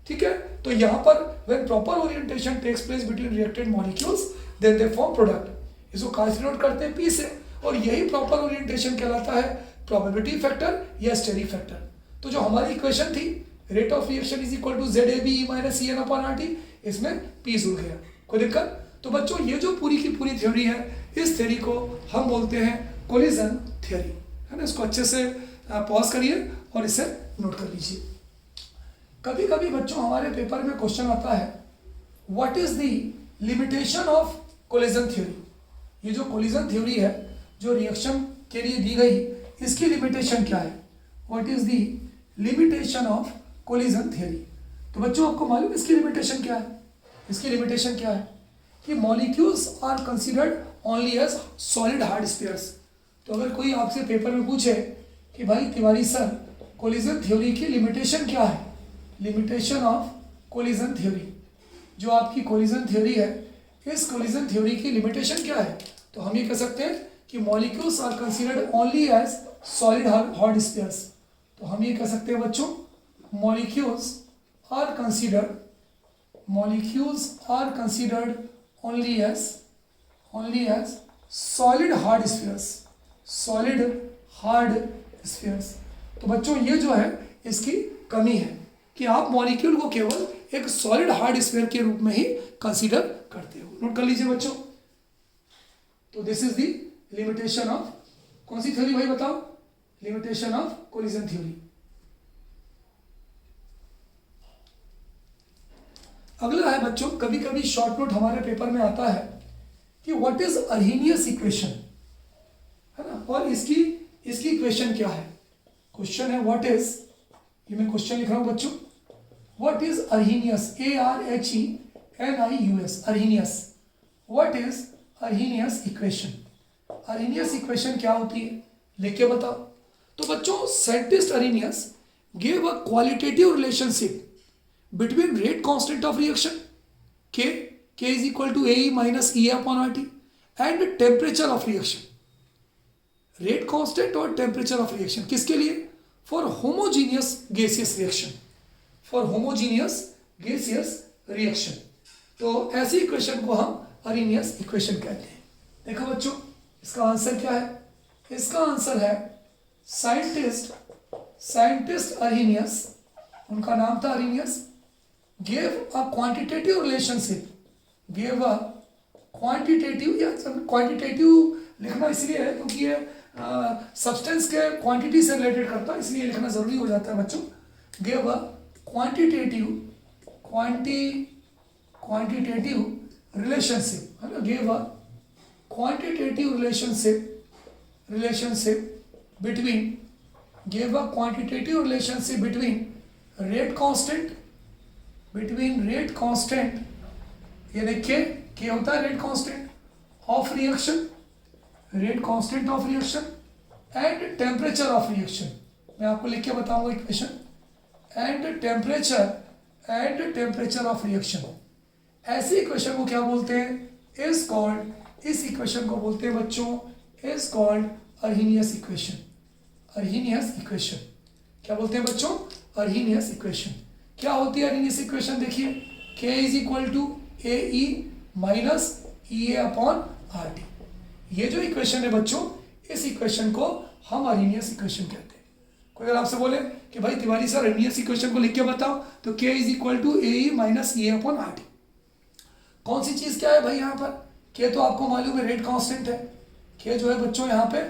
ठीक है, तो यहाँ पर when proper orientation takes place between reactant molecules then they form product. इसको कहाँ से डिनोट करते हैं? पी से। और यही प्रॉपर ओरिएंटेशन कहलाता है प्रोबेबिलिटी फैक्टर या स्टेरिक फैक्टर। तो जो हमारी इक्वेशन थी rate of reaction is equal to Z A B E minus E N upon R T, इसमें पी जुड़ गया। कोई दिक्कत? तो बच्चों ये जो पूरी की पूरी थ्योरी है, इस थ्योरी को हम बोलते हैं कोलिजन थ्योरी, है ना। इसको अच्छे से पॉज करिए और इसे नोट कर लीजिए। कभी कभी बच्चों हमारे पेपर में क्वेश्चन आता है what is the limitation of collision theory. ये जो कोलिजन थ्योरी है, जो रिएक्शन के लिए दी गई, इसकी लिमिटेशन क्या है? What is the limitation of collision theory. तो बच्चों आपको मालूम इसकी लिमिटेशन क्या है? इसकी लिमिटेशन क्या है कि molecules are considered only as solid hard spheres. तो अगर कोई आपसे पेपर में पूछे कि भाई तिवारी सर कोलिजन थ्योरी की लिमिटेशन क्या है, लिमिटेशन ऑफ कोलिजन थ्योरी, जो आपकी कोलिजन थ्योरी है, इस कोलिजन थ्योरी की लिमिटेशन क्या है? तो हम ये कह सकते हैं कि molecules are considered only as solid hard spheres. तो हम ये कह सकते हैं बच्चों molecules are considered only as solid hard spheres। तो बच्चों ये जो है इसकी कमी है कि आप मॉलिक्यूल को केवल एक सॉलिड हार्ड स्फीयर के रूप में ही कंसीडर करते हो। नोट कर लीजिए बच्चों। तो this is the limitation of कौन सी थ्योरी भाई बताओ? Limitation of collision theory. अगला है बच्चों, कभी कभी शॉर्ट नोट हमारे पेपर में आता है कि व्हाट इज अर्हीनियस इक्वेशन, है ना। और इसकी इक्वेशन क्या है? क्वेश्चन है व्हाट इज, ये मैं क्वेश्चन लिख रहा हूं बच्चों, what is Arrhenius, ARHENIUS, Arrhenius. What is Arrhenius equation? Arrhenius equation क्या होती है, लिख के बताओ। तो बच्चों scientist Arrhenius gave a qualitative relationship between rate constant of reaction k is equal to AE minus EA upon RT and temperature of reaction। rate constant और temperature of reaction किसके लिए? for homogeneous gaseous reaction। तो ऐसी equation को हम अर्हीनियस equation कहते हैं। देखो बच्चों इसका आंसर क्या है? इसका आंसर है साइंटिस्ट अर्हीनियस, उनका नाम था अर्हीनियस, gave a quantitative लिखना इसलिए है क्योंकि ये सब्सटेंस के क्वांटिटी से रिलेटेड करता है, इसलिए लिखना जरूरी हो जाता है बच्चों। gave a quantitative relationship, है ना। gave a quantitative relationship between rate constant यानी के होता है rate constant of reaction and temperature of reaction. मैं आपको लिख के बताऊंगा equation, and temperature of reaction. ऐसी इक्वेशन को क्या बोलते हैं? इज कॉल्ड, इस इक्वेशन को बोलते हैं बच्चों इज कॉल्ड अर्हीनियस इक्वेशन। क्या बोलते हैं बच्चों? Arrhenius equation. क्या होती है अर्हीनियस इक्वेशन? देखिए k is equal to AE minus EA upon RT। ये जो इक्वेशन है बच्चों, इस इक्वेशन को हम अरेनियस इक्वेशन कहते हैं। कोई अगर आपसे बोले कि भाई तिवारी सर अरेनियस इक्वेशन को लिख के बताओ, तो k is equal to A minus A upon R T. कौन सी चीज क्या है भाई यहाँ पर? k तो आपको मालूम है रेट कांस्टेंट है, k जो है बच्चों यहाँ पे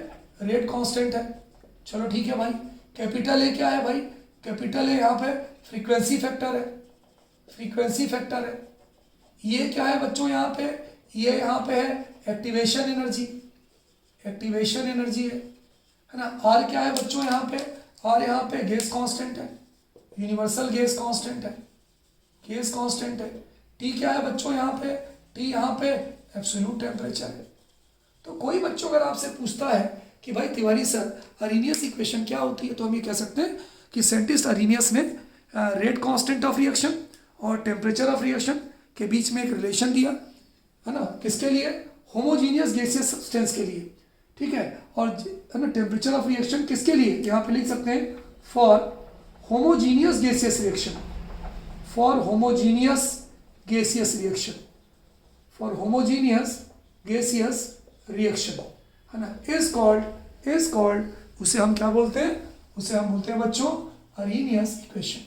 रेट कांस्टेंट है। चलो ठीक है भाई। कैपिटल ए क्या है भाई? कैपिटल ए यहाँ पे फ्रीक्वेंसी फैक्टर है, फ्रीक्वेंसी फैक्टर है। ये क्या है बच्चों यहाँ पे? ये यहाँ पे है एक्टिवेशन एनर्जी, एक्टिवेशन एनर्जी है ना। आर क्या है बच्चों यहाँ पे? आर यहाँ पे गैस कांस्टेंट है, यूनिवर्सल गैस कांस्टेंट है, गैस कांस्टेंट है। टी क्या है बच्चों यहाँ पे? टी यहाँ पे एब्सोल्यूट टेम्परेचर है। तो कोई बच्चों अगर आपसे पूछता है कि भाई तिवारी सर अरेनियस इक्वेशन क्या होती है, तो हम ये कह सकते हैं कि साइंटिस्ट अरेनियस ने रेट कांस्टेंट ऑफ रिएक्शन और टेम्परेचर ऑफ रिएक्शन के बीच में एक रिलेशन दिया है ना। किसके लिए? होमोजीनियस गैसियस सब्सटेंस के लिए, ठीक है। और है ना टेम्परेचर ऑफ रिएक्शन किसके लिए? यहाँ पे लिख सकते हैं for homogeneous gaseous reaction, for homogeneous gaseous reaction, for homogeneous gaseous reaction है ना। इज कॉल्ड उसे हम क्या बोलते हैं? उसे हम बोलते हैं बच्चों अरेनियस इक्वेशन।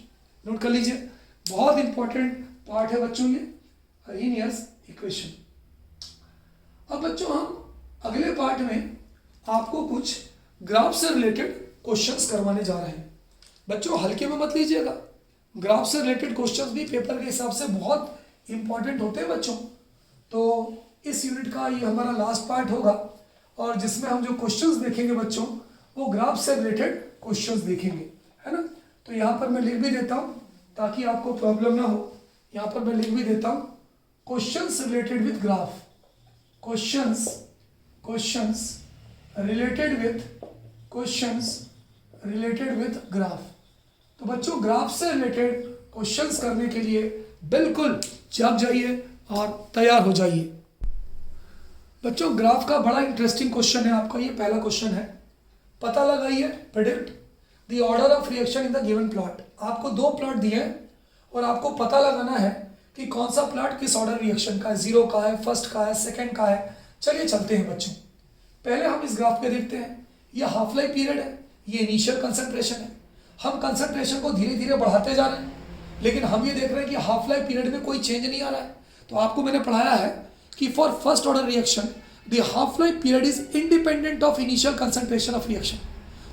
नोट कर लीजिए, बहुत इंपॉर्टेंट पार्ट है बच्चों ये अरेनियस इक्वेशन। अब बच्चों हम अगले पार्ट में आपको कुछ ग्राफ से रिलेटेड क्वेश्चंस करवाने जा रहे हैं। बच्चों हल्के में मत लीजिएगा, ग्राफ से रिलेटेड क्वेश्चंस भी पेपर के हिसाब से बहुत इंपॉर्टेंट होते हैं बच्चों। तो इस यूनिट का ये हमारा लास्ट पार्ट होगा और जिसमें हम जो क्वेश्चंस देखेंगे बच्चों वो ग्राफ से रिलेटेड क्वेश्चंस देखेंगे, है ना। तो यहाँ पर मैं लिख भी देता हूँ ताकि आपको प्रॉब्लम ना हो। यहाँ पर मैं लिख भी देता हूँ questions related with graph, questions related with graph. तो बच्चों ग्राफ से रिलेटेड क्वेश्चंस करने के लिए बिल्कुल जग जाइए और तैयार हो जाइए। बच्चों ग्राफ का बड़ा इंटरेस्टिंग क्वेश्चन है आपका, ये पहला क्वेश्चन है। पता लगाइए, predict the order of reaction in the given plot. आपको दो प्लॉट दिए हैं और आपको पता लगाना है कि कौन सा प्लॉट किस ऑर्डर रिएक्शन का है, जीरो का है, फर्स्ट का है, सेकंड का है। चलिए चलते हैं बच्चों। पहले हम इस ग्राफ पे देखते हैं, ये हाफ लाइफ पीरियड है, ये इनिशियल कंसंट्रेशन है। हम कंसंट्रेशन को धीरे धीरे बढ़ाते जा रहे हैं, लेकिन हम ये देख रहे हैं कि हाफ लाइफ पीरियड में कोई चेंज नहीं आ रहा है। तो आपको मैंने पढ़ाया है कि for first order reaction the half life period is independent of initial concentration of reaction.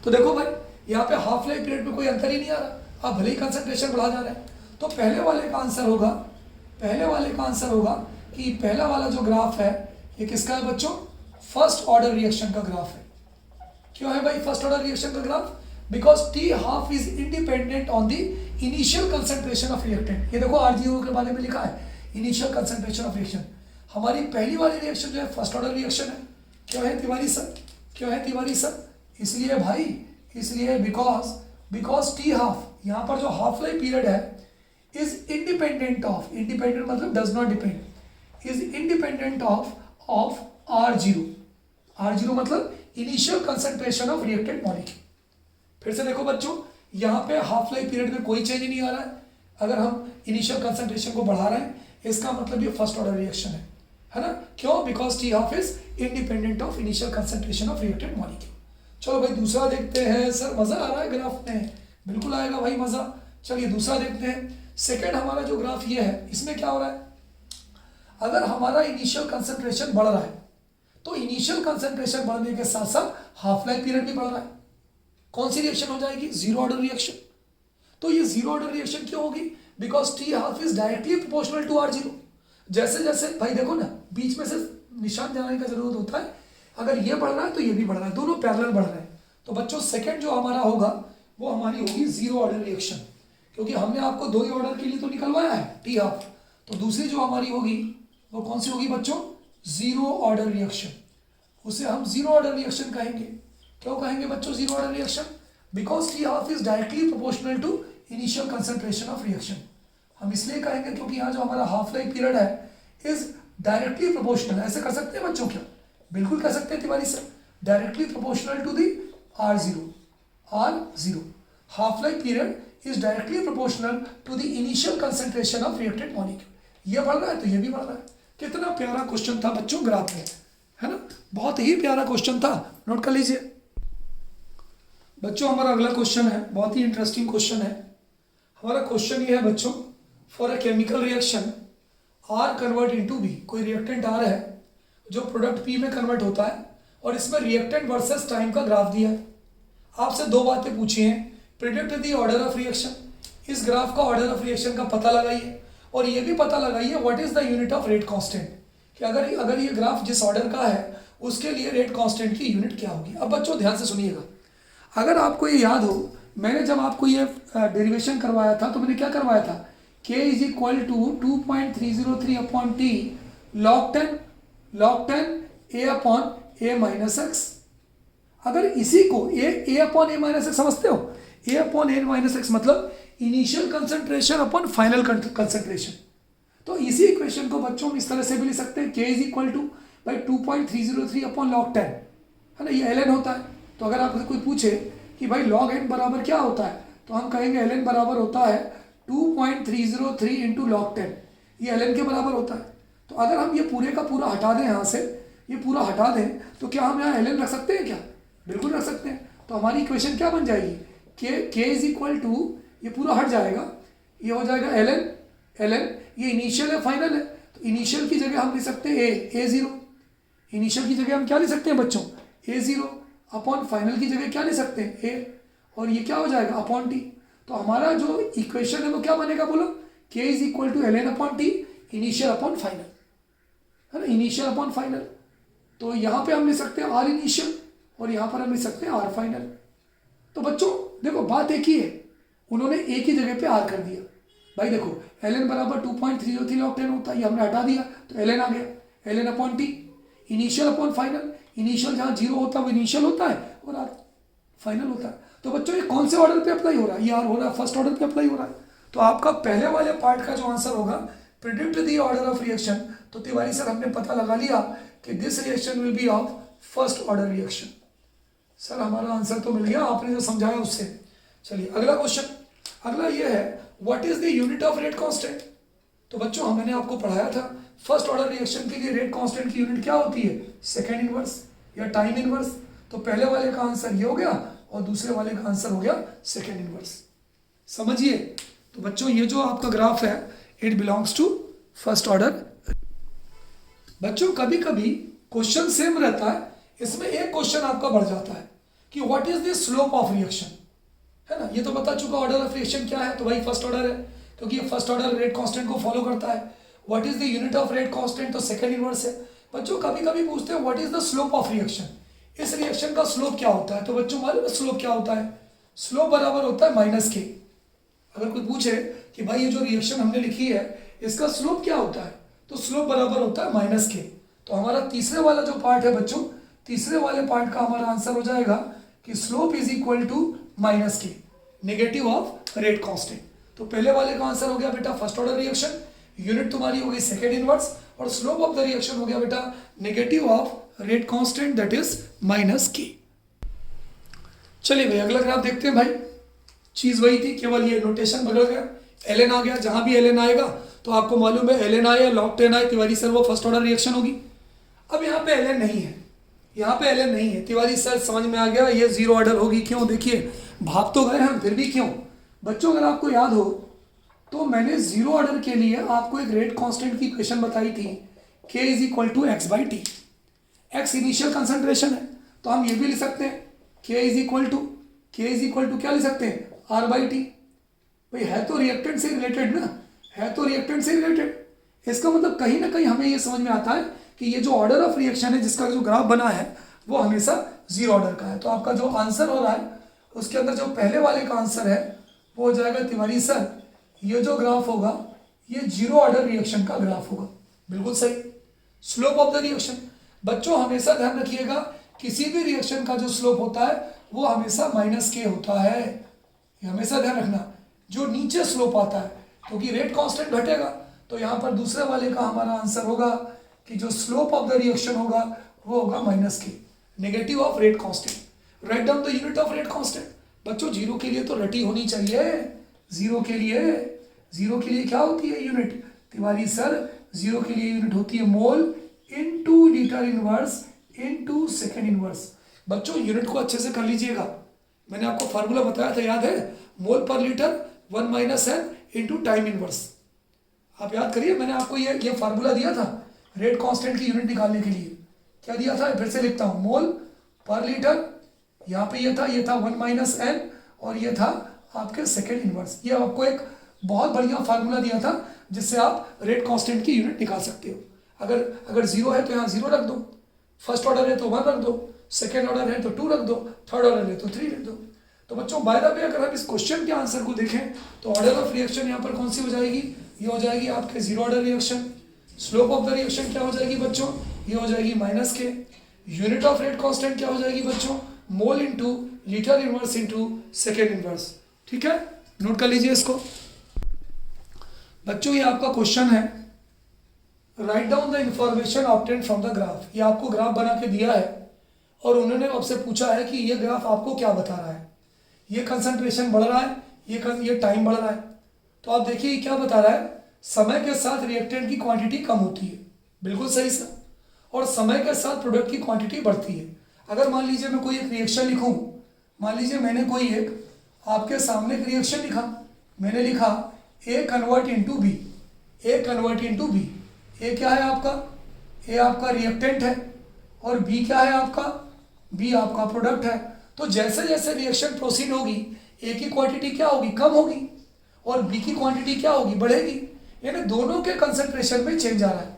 तो देखो भाई यहाँ पे हाफ लाइफ पीरियड में कोई अंतर ही नहीं आ रहा, आप भले ही कंसंट्रेशन बढ़ा जा रहे हैं। तो पहले वाले का आंसर होगा कि पहला वाला जो ग्राफ है ये किसका है बच्चों? फर्स्ट ऑर्डर रिएक्शन का ग्राफ है। क्यों है भाई फर्स्ट ऑर्डर रिएक्शन का graph? Because T half is independent on the initial concentration of reactant. ये देखो आरजीओ के बारे में लिखा है इनिशियल कंसंट्रेशन ऑफ रिएक्शन। हमारी पहली वाली रिएक्शन जो है फर्स्ट ऑर्डर रिएक्शन है। क्यों है तिवारी सर? इसलिए भाई, इसलिए बिकॉज टी हाफ, यहाँ पर जो हाफ लाइफ पीरियड है इज इंडिपेंडेंट ऑफ, इंडिपेंडेंट मतलब does not depend, is independent of R0 मतलब initial concentration of reactant molecule. फिर से देखो बच्चों, यहाँ पे हाफ लाइफ पीरियड में कोई चेंज नहीं आ रहा है। अगर हम इनिशियल कंसंट्रेशन को बढ़ा रहे हैं इसका मतलब ये फर्स्ट ऑर्डर रिएक्शन है ना। क्यों? Because T half is independent of initial concentration of reactant molecule. चलो भाई दूसरा देखते हैं। सर मजा आ रहा है ग्राफ में? बिल्कुल आएगा भाई मजा। चलिए दूसरा देखते हैं। सेकेंड हमारा जो ग्राफ ये है, इसमें क्या हो रहा है? अगर हमारा इनिशियल कंसंट्रेशन बढ़ रहा है तो इनिशियल कंसंट्रेशन बढ़ने के साथ साथ हाफ लाइफ पीरियड भी बढ़ रहा है। कौन सी रिएक्शन हो जाएगी? Zero order reaction. तो ये जीरो ऑर्डर रिएक्शन क्यों होगी? Because T half is directly proportional to R0। जैसे जैसे भाई देखो ना, बीच में से निशान जाने का जरूरत होता है। अगर ये बढ़ रहा है तो ये भी बढ़ रहा है, दोनों पैरेलल बढ़ रहे हैं। तो बच्चों सेकंड जो हमारा होगा वो हमारी होगी जीरो ऑर्डर रिएक्शन, क्योंकि हमने आपको दो ही ऑर्डर के लिए तो निकलवाया है टी हाफ। तो दूसरी जो हमारी होगी वो कौन सी होगी बच्चों? Zero order reaction. उसे हम जीरो ऑर्डर रिएक्शन कहेंगे। क्यों कहेंगे बच्चों zero order reaction? Because T half is directly proportional to initial concentration of reaction. हम इसलिए कहेंगे क्योंकि यहाँ जो हमारा हाफ लाइफ पीरियड है इज डायरेक्टली प्रोपोर्शनल। ऐसे कर सकते हैं बच्चों क्या? बिल्कुल कर सकते हैं Tiwari sir, directly proportional to the R0। Half life period is directly proportional to the initial concentration of reactant molecule. ये बढ़ रहा है तो ये भी बढ़ रहा है। कितना प्यारा क्वेश्चन था बच्चों ग्राफ में, है ना। बहुत ही प्यारा क्वेश्चन था नोट कर लीजिए बच्चों। हमारा अगला क्वेश्चन है, बहुत ही इंटरेस्टिंग क्वेश्चन है। हमारा क्वेश्चन ये है बच्चों, for a chemical reaction R convert into B, कोई रिएक्टेंट आर है जो प्रोडक्ट पी में कन्वर्ट होता है और इसमें रिएक्टेंट वर्सेस टाइम का ग्राफ दिया है। आपसे दो बातें पूछी हैं, predict the order of reaction, इस ग्राफ का ऑर्डर ऑफ रिएक्शन का पता लगाइए और ये भी पता लगाइए what is the unit of rate constant, कि अगर ये ग्राफ जिस ऑर्डर का है उसके लिए रेट कांस्टेंट की यूनिट क्या होगी। अब बच्चों ध्यान से सुनिएगा, अगर आपको ये याद हो, मैंने जब आपको ये डेरिवेशन करवाया था तो मैंने क्या करवाया था, k is equal to 2.303 upon T log 10 a upon a minus x. अगर इसी को a upon a minus x समझते हो, a upon a minus x मतलब initial concentration upon final concentration. तो इसी इक्वेशन को बच्चों हम इस तरह से भी लिख सकते हैं, k is equal two by 2.303 upon log 10, है ना, ये ln होता है। तो अगर आपसे कोई पूछे कि भाई log n बराबर क्या होता है, तो हम कहेंगे ln बराबर होता है 2.303 इंटू log 10, ये ln के बराबर होता है। तो अगर हम ये पूरे का पूरा हटा दें, यहाँ से ये पूरा हटा दें, तो क्या हम यहाँ ln रख सकते हैं क्या? बिल्कुल रख सकते हैं। तो हमारी इक्वेशन क्या बन जाएगी, k इज इक्वल टू, ये पूरा हट जाएगा, ये हो जाएगा ln, ये इनिशियल है फाइनल है, तो इनिशियल की जगह हम लिख सकते हैं a0, इनिशियल की जगह हम क्या लिख सकते हैं बच्चों, a0 अपॉन फाइनल की जगह क्या ले सकते हैं a, और ये क्या हो जाएगा अपॉन टी। तो हमारा जो इक्वेशन है वो क्या बनेगा बोलो, k is equal to ln upon T, initial upon final, है ना, इनिशियल अपॉन फाइनल। तो यहाँ पे हम ले सकते हैं r इनिशियल और यहाँ पर हम ले सकते हैं r फाइनल। तो बच्चों देखो बात एक ही है, उन्होंने एक ही जगह पे r कर दिया। भाई देखो ln बराबर 2.303 log 10 होता है, ये हमने हटा दिया तो ln आ गया, ln upon T, initial upon final, initial जहाँ 0 होता है वो इनिशियल होता है और r फाइनल होता है। तो बच्चों ये कौन से ऑर्डर पे अप्लाई हो रहा है, ये r हो रहा है, फर्स्ट ऑर्डर पे अप्लाई हो रहा है। तो आपका पहले वाले पार्ट का जो आंसर होगा predict the order of reaction, तो तिवारी सर हमने पता लगा लिया कि this reaction will be of first order reaction. Sir हमारा आंसर तो मिल गया, आपने जो समझाया उससे। चलिए अगला क्वेश्चन, अगला ये है what is the unit of rate constant. तो बच्चों मैंने आपको पढ़ाया था फर्स्ट ऑर्डर रिएक्शन के लिए रेट कांस्टेंट की यूनिट क्या होती है, सेकेंड इनवर्स या टाइम इनवर्स। तो पहले वाले का आंसर ये हो गया और दूसरे वाले का आंसर हो गया सेकेंड इनवर्स। समझिए, तो बच्चों ये जो आपका ग्राफ है it belongs to first order. बच्चों कभी कभी क्वेश्चन सेम रहता है, इसमें एक क्वेश्चन आपका बढ़ जाता है कि what is the slope of reaction, है ना। ये तो बता चुका ऑर्डर ऑफ रिएक्शन क्या है, तो भाई फर्स्ट ऑर्डर है क्योंकि ये फर्स्ट ऑर्डर रेट कांस्टेंट को फॉलो करता है। What is the unit of rate constant, तो सेकंड इनवर्स है। बच्चों कभी कभी पूछते हैं what is the slope of reaction, इस रिएक्शन का स्लोप क्या होता है। तो बच्चों मालूम है स्लोप क्या होता है, स्लोप बराबर होता है माइनस के। अगर कोई पूछे कि भाई ये जो रिएक्शन हमने लिखी है इसका स्लोप क्या होता है, तो स्लोप बराबर होता है माइनस के। तो हमारा तीसरे वाला जो पार्ट है बच्चों, तीसरे वाले पार्ट का हमारा आंसर हो जाएगा कि slope is equal to minus K, negative of rate constant. तो पहले वाले का आंसर हो गया बेटा फर्स्ट ऑर्डर रिएक्शन, यूनिट तुम्हारी हो गई सेकेंड इनवर्स, और स्लोप ऑफ द रिएक्शन हो गया बेटा negative of rate constant that is minus के। चलिए भाई अगला ग्राफ देखते हैं। भाई चीज वही थी, केवल ये नोटेशन बदल गया, ln आ गया। जहां भी ln आएगा तो आपको मालूम है ln आए या log 10 आए तिवारी सर वो फर्स्ट ऑर्डर रिएक्शन होगी। अब यहाँ पे ln नहीं है, यहाँ पे ln नहीं है तिवारी सर, समझ में आ गया ये जीरो ऑर्डर होगी। क्यों, देखिए भाग तो गए हम फिर भी क्यों। बच्चों अगर आपको याद हो तो मैंने जीरो ऑर्डर के लिए आपको एक रेट कांस्टेंट की इक्वेशन बताई थी, k is equal to X by T. X initial concentration है तो हम ये भी लिख सकते हैं k इज इक्वल टू क्या लिख सकते हैं, r बाई टी। भाई है तो रिएक्टेंट से रिलेटेड ना, है तो रिएक्टेंट से रिलेटेड। इसका मतलब कहीं ना कहीं हमें ये समझ में आता है कि ये जो ऑर्डर ऑफ रिएक्शन है जिसका जो ग्राफ बना है वो हमेशा जीरो ऑर्डर का है। तो आपका जो आंसर हो रहा है उसके अंदर जो पहले वाले का आंसर है वो हो जाएगा तिवारी सर, ये जो ग्राफ होगा ये जीरो ऑर्डर रिएक्शन का ग्राफ होगा। बिल्कुल सही। स्लोप ऑफ द रिएक्शन, बच्चों हमेशा ध्यान रखिएगा किसी भी रिएक्शन का जो स्लोप होता है वो हमेशा माइनस के होता है, ये हमेशा ध्यान रखना। जो नीचे स्लोप आता है क्योंकि रेट कांस्टेंट घटेगा, तो यहाँ पर दूसरे वाले का हमारा आंसर होगा कि जो स्लोप ऑफ द रिएक्शन होगा वो होगा minus K, negative of rate constant. Write down the unit of rate constant. बच्चों जीरो के लिए तो रटी होनी चाहिए, जीरो के लिए क्या होती है यूनिट तिवारी सर, जीरो के लिए यूनिट होती है mole into litre inverse into second inverse. बच्चों यूनिट को अच्छे से कर लीजिएगा, मैंने आपको फार्मूला बताया था, याद है? मोल पर litre 1 - n into time inverse. आप याद करिए, मैंने आपको ये फार्मूला दिया था रेट कांस्टेंट की यूनिट निकालने के लिए। क्या दिया था? फिर से लिखता हूँ, मोल पर लीटर, यहाँ पे ये था 1 - n, और ये था आपके सेकेंड इनवर्स। ये आपको एक बहुत बढ़िया फार्मूला दिया था जिससे आप रेट कांस्टेंट की यूनिट निकाल सकते हो। अगर जीरो है तो यहाँ जीरो रख दो, फर्स्ट ऑर्डर है तो 1 रख दो, सेकेंड ऑर्डर है तो 2 रख दो, थर्ड ऑर्डर है तो 3 रख दो। तो बच्चों बाय द वे अगर हम इस क्वेश्चन के आंसर को देखें तो ऑर्डर ऑफ रिएक्शन यहाँ पर कौन सी हो जाएगी? ये हो जाएगी आपके zero order reaction. Slope of the reaction क्या हो जाएगी बच्चों? ये हो जाएगी -k। Unit of rate constant क्या हो जाएगी बच्चों? Mole into litre inverse into second inverse. ठीक है, नोट कर लीजिए इसको। बच्चों ये आपका क्वेश्चन है, write down the information obtained from the graph. ये आपको ग्राफ बना के दिया है और उन्होंने आपसे पूछा है कि ये ग्राफ आपको क्या बता रहा है। ये कंसंट्रेशन बढ़ रहा है, ये टाइम बढ़ रहा है। तो आप देखिए क्या बता रहा है, समय के साथ रिएक्टेंट की क्वांटिटी कम होती है, बिल्कुल सही सर, और समय के साथ प्रोडक्ट की क्वांटिटी बढ़ती है। अगर मान लीजिए मैं कोई एक रिएक्शन लिखूं, मान लीजिए मैंने कोई एक आपके सामने एक रिएक्शन लिखा, मैंने लिखा A convert into B, A convert into B. A क्या है आपका? ए आपका रिएक्टेंट है, और बी क्या है आपका? बी आपका प्रोडक्ट है। तो जैसे जैसे रिएक्शन प्रोसीड होगी, ए की क्वांटिटी क्या होगी? कम होगी, और बी की क्वांटिटी क्या होगी? बढ़ेगी। यानी दोनों के कंसंट्रेशन में चेंज आ रहा है,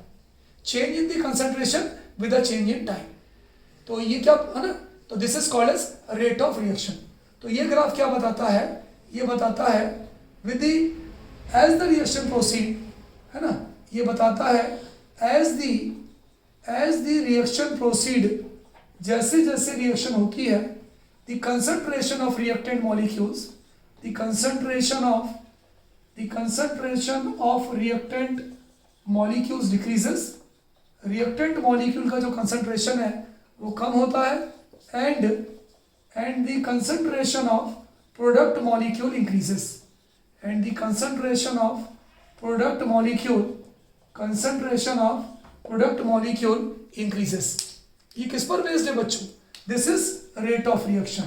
change in the concentration with a change in time. तो ये क्या है ना, तो this is called as rate of reaction. तो ये ग्राफ क्या बताता है? ये बताता है with the as the reaction proceed, है ना, ये बताता है एज द रिएक्शन प्रोसीड, जैसे जैसे रिएक्शन होती है, the concentration of reactant molecules, the concentration of reactant molecules decreases. Reactant molecule का जो कंसंट्रेशन है वो कम होता है, and the concentration of product molecule increases, and the concentration of product molecule increases। ये किस पर बेस्ड है बच्चों? This is rate of reaction.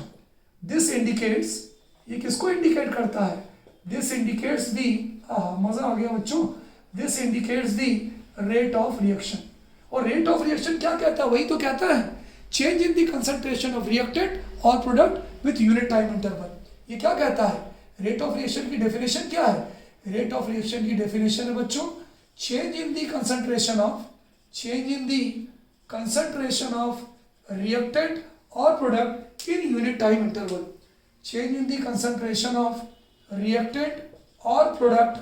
This indicates, ये किसको इंडिकेट करता है? दिस इंडिकेट्स दी, मजा आ गया बच्चों, this indicates the rate of reaction. और रेट ऑफ रिएक्शन क्या कहता है? वही तो कहता है, change in the concentration of reactant और product with unit time interval. ये क्या कहता है? रेट ऑफ रिएक्शन की डेफिनेशन क्या है? रेट ऑफ रिएक्शन की डेफिनेशन है बच्चों, change in the concentration of reactant और product in unit time interval. Change in the concentration of reactant और product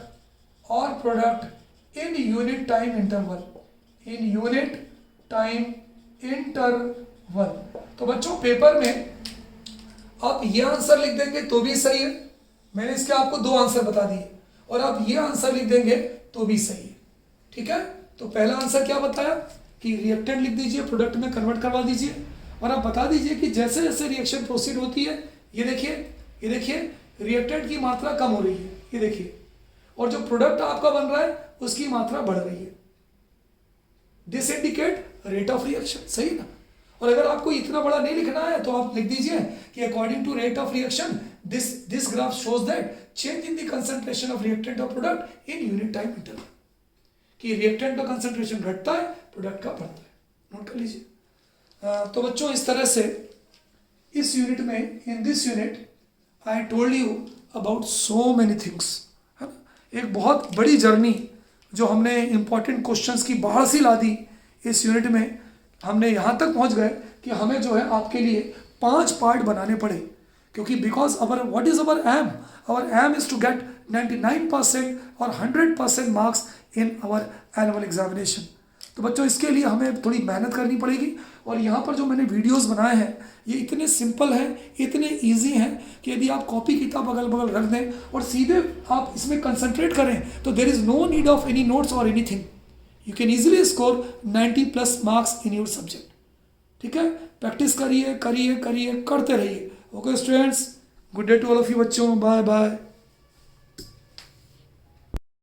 in unit time interval, तो बच्चों पेपर में आप ये आंसर लिख देंगे तो भी सही है, मैंने इसके आपको 2 आंसर बता दिए, और आप ये आंसर लिख देंगे तो भी सही है। ठीक है, तो पहला आंसर क्या बताया कि रिएक्टेंट लिख दीजिए, प्रोडक्ट में कन्वर्ट करवा दीजिए, और आप बता दीजिए कि जैसे जैसे रिएक्शन प्रोसीड होती है, ये देखिए रिएक्टेंट की मात्रा कम हो रही है, ये देखिए, और जो प्रोडक्ट आपका बन रहा है उसकी मात्रा बढ़ रही है। This indicate rate of reaction, सही ना। और अगर आपको इतना बड़ा नहीं लिखना है तो आप लिख दीजिए कि according to rate of reaction this graph shows that change in the concentration of reactant और product in unit time interval, कि रिएक्टेंट का कंसंट्रेशन घटता है, प्रोडक्ट का बढ़ता है। नोट कर लीजिए। तो बच्चों इस तरह से इस यूनिट में, in this unit I told you about so many things, है ना, एक बहुत बड़ी जर्नी जो हमने इंपॉर्टेंट क्वेश्चंस की बाहर से ला दी इस यूनिट में। हमने यहाँ तक पहुँच गए कि हमें जो है आपके लिए 5 पार्ट बनाने पड़े, क्योंकि because what is our aim is to get 99% और 100% marks in our annual examination. तो बच्चों इसके लिए हमें थोड़ी मेहनत करनी पड़ेगी, और यहाँ पर जो मैंने वीडियोस बनाए हैं ये इतने सिंपल हैं, इतने इजी हैं कि यदि आप कॉपी किताब अगल बगल रख दें और सीधे आप इसमें कंसंट्रेट करें तो there is no need of any notes और anything, you can easily score 90+ marks in your subject. ठीक है, प्रैक्टिस करिए करते रहिए। Okay students, good day to all of you बच्चों, बाय बाय।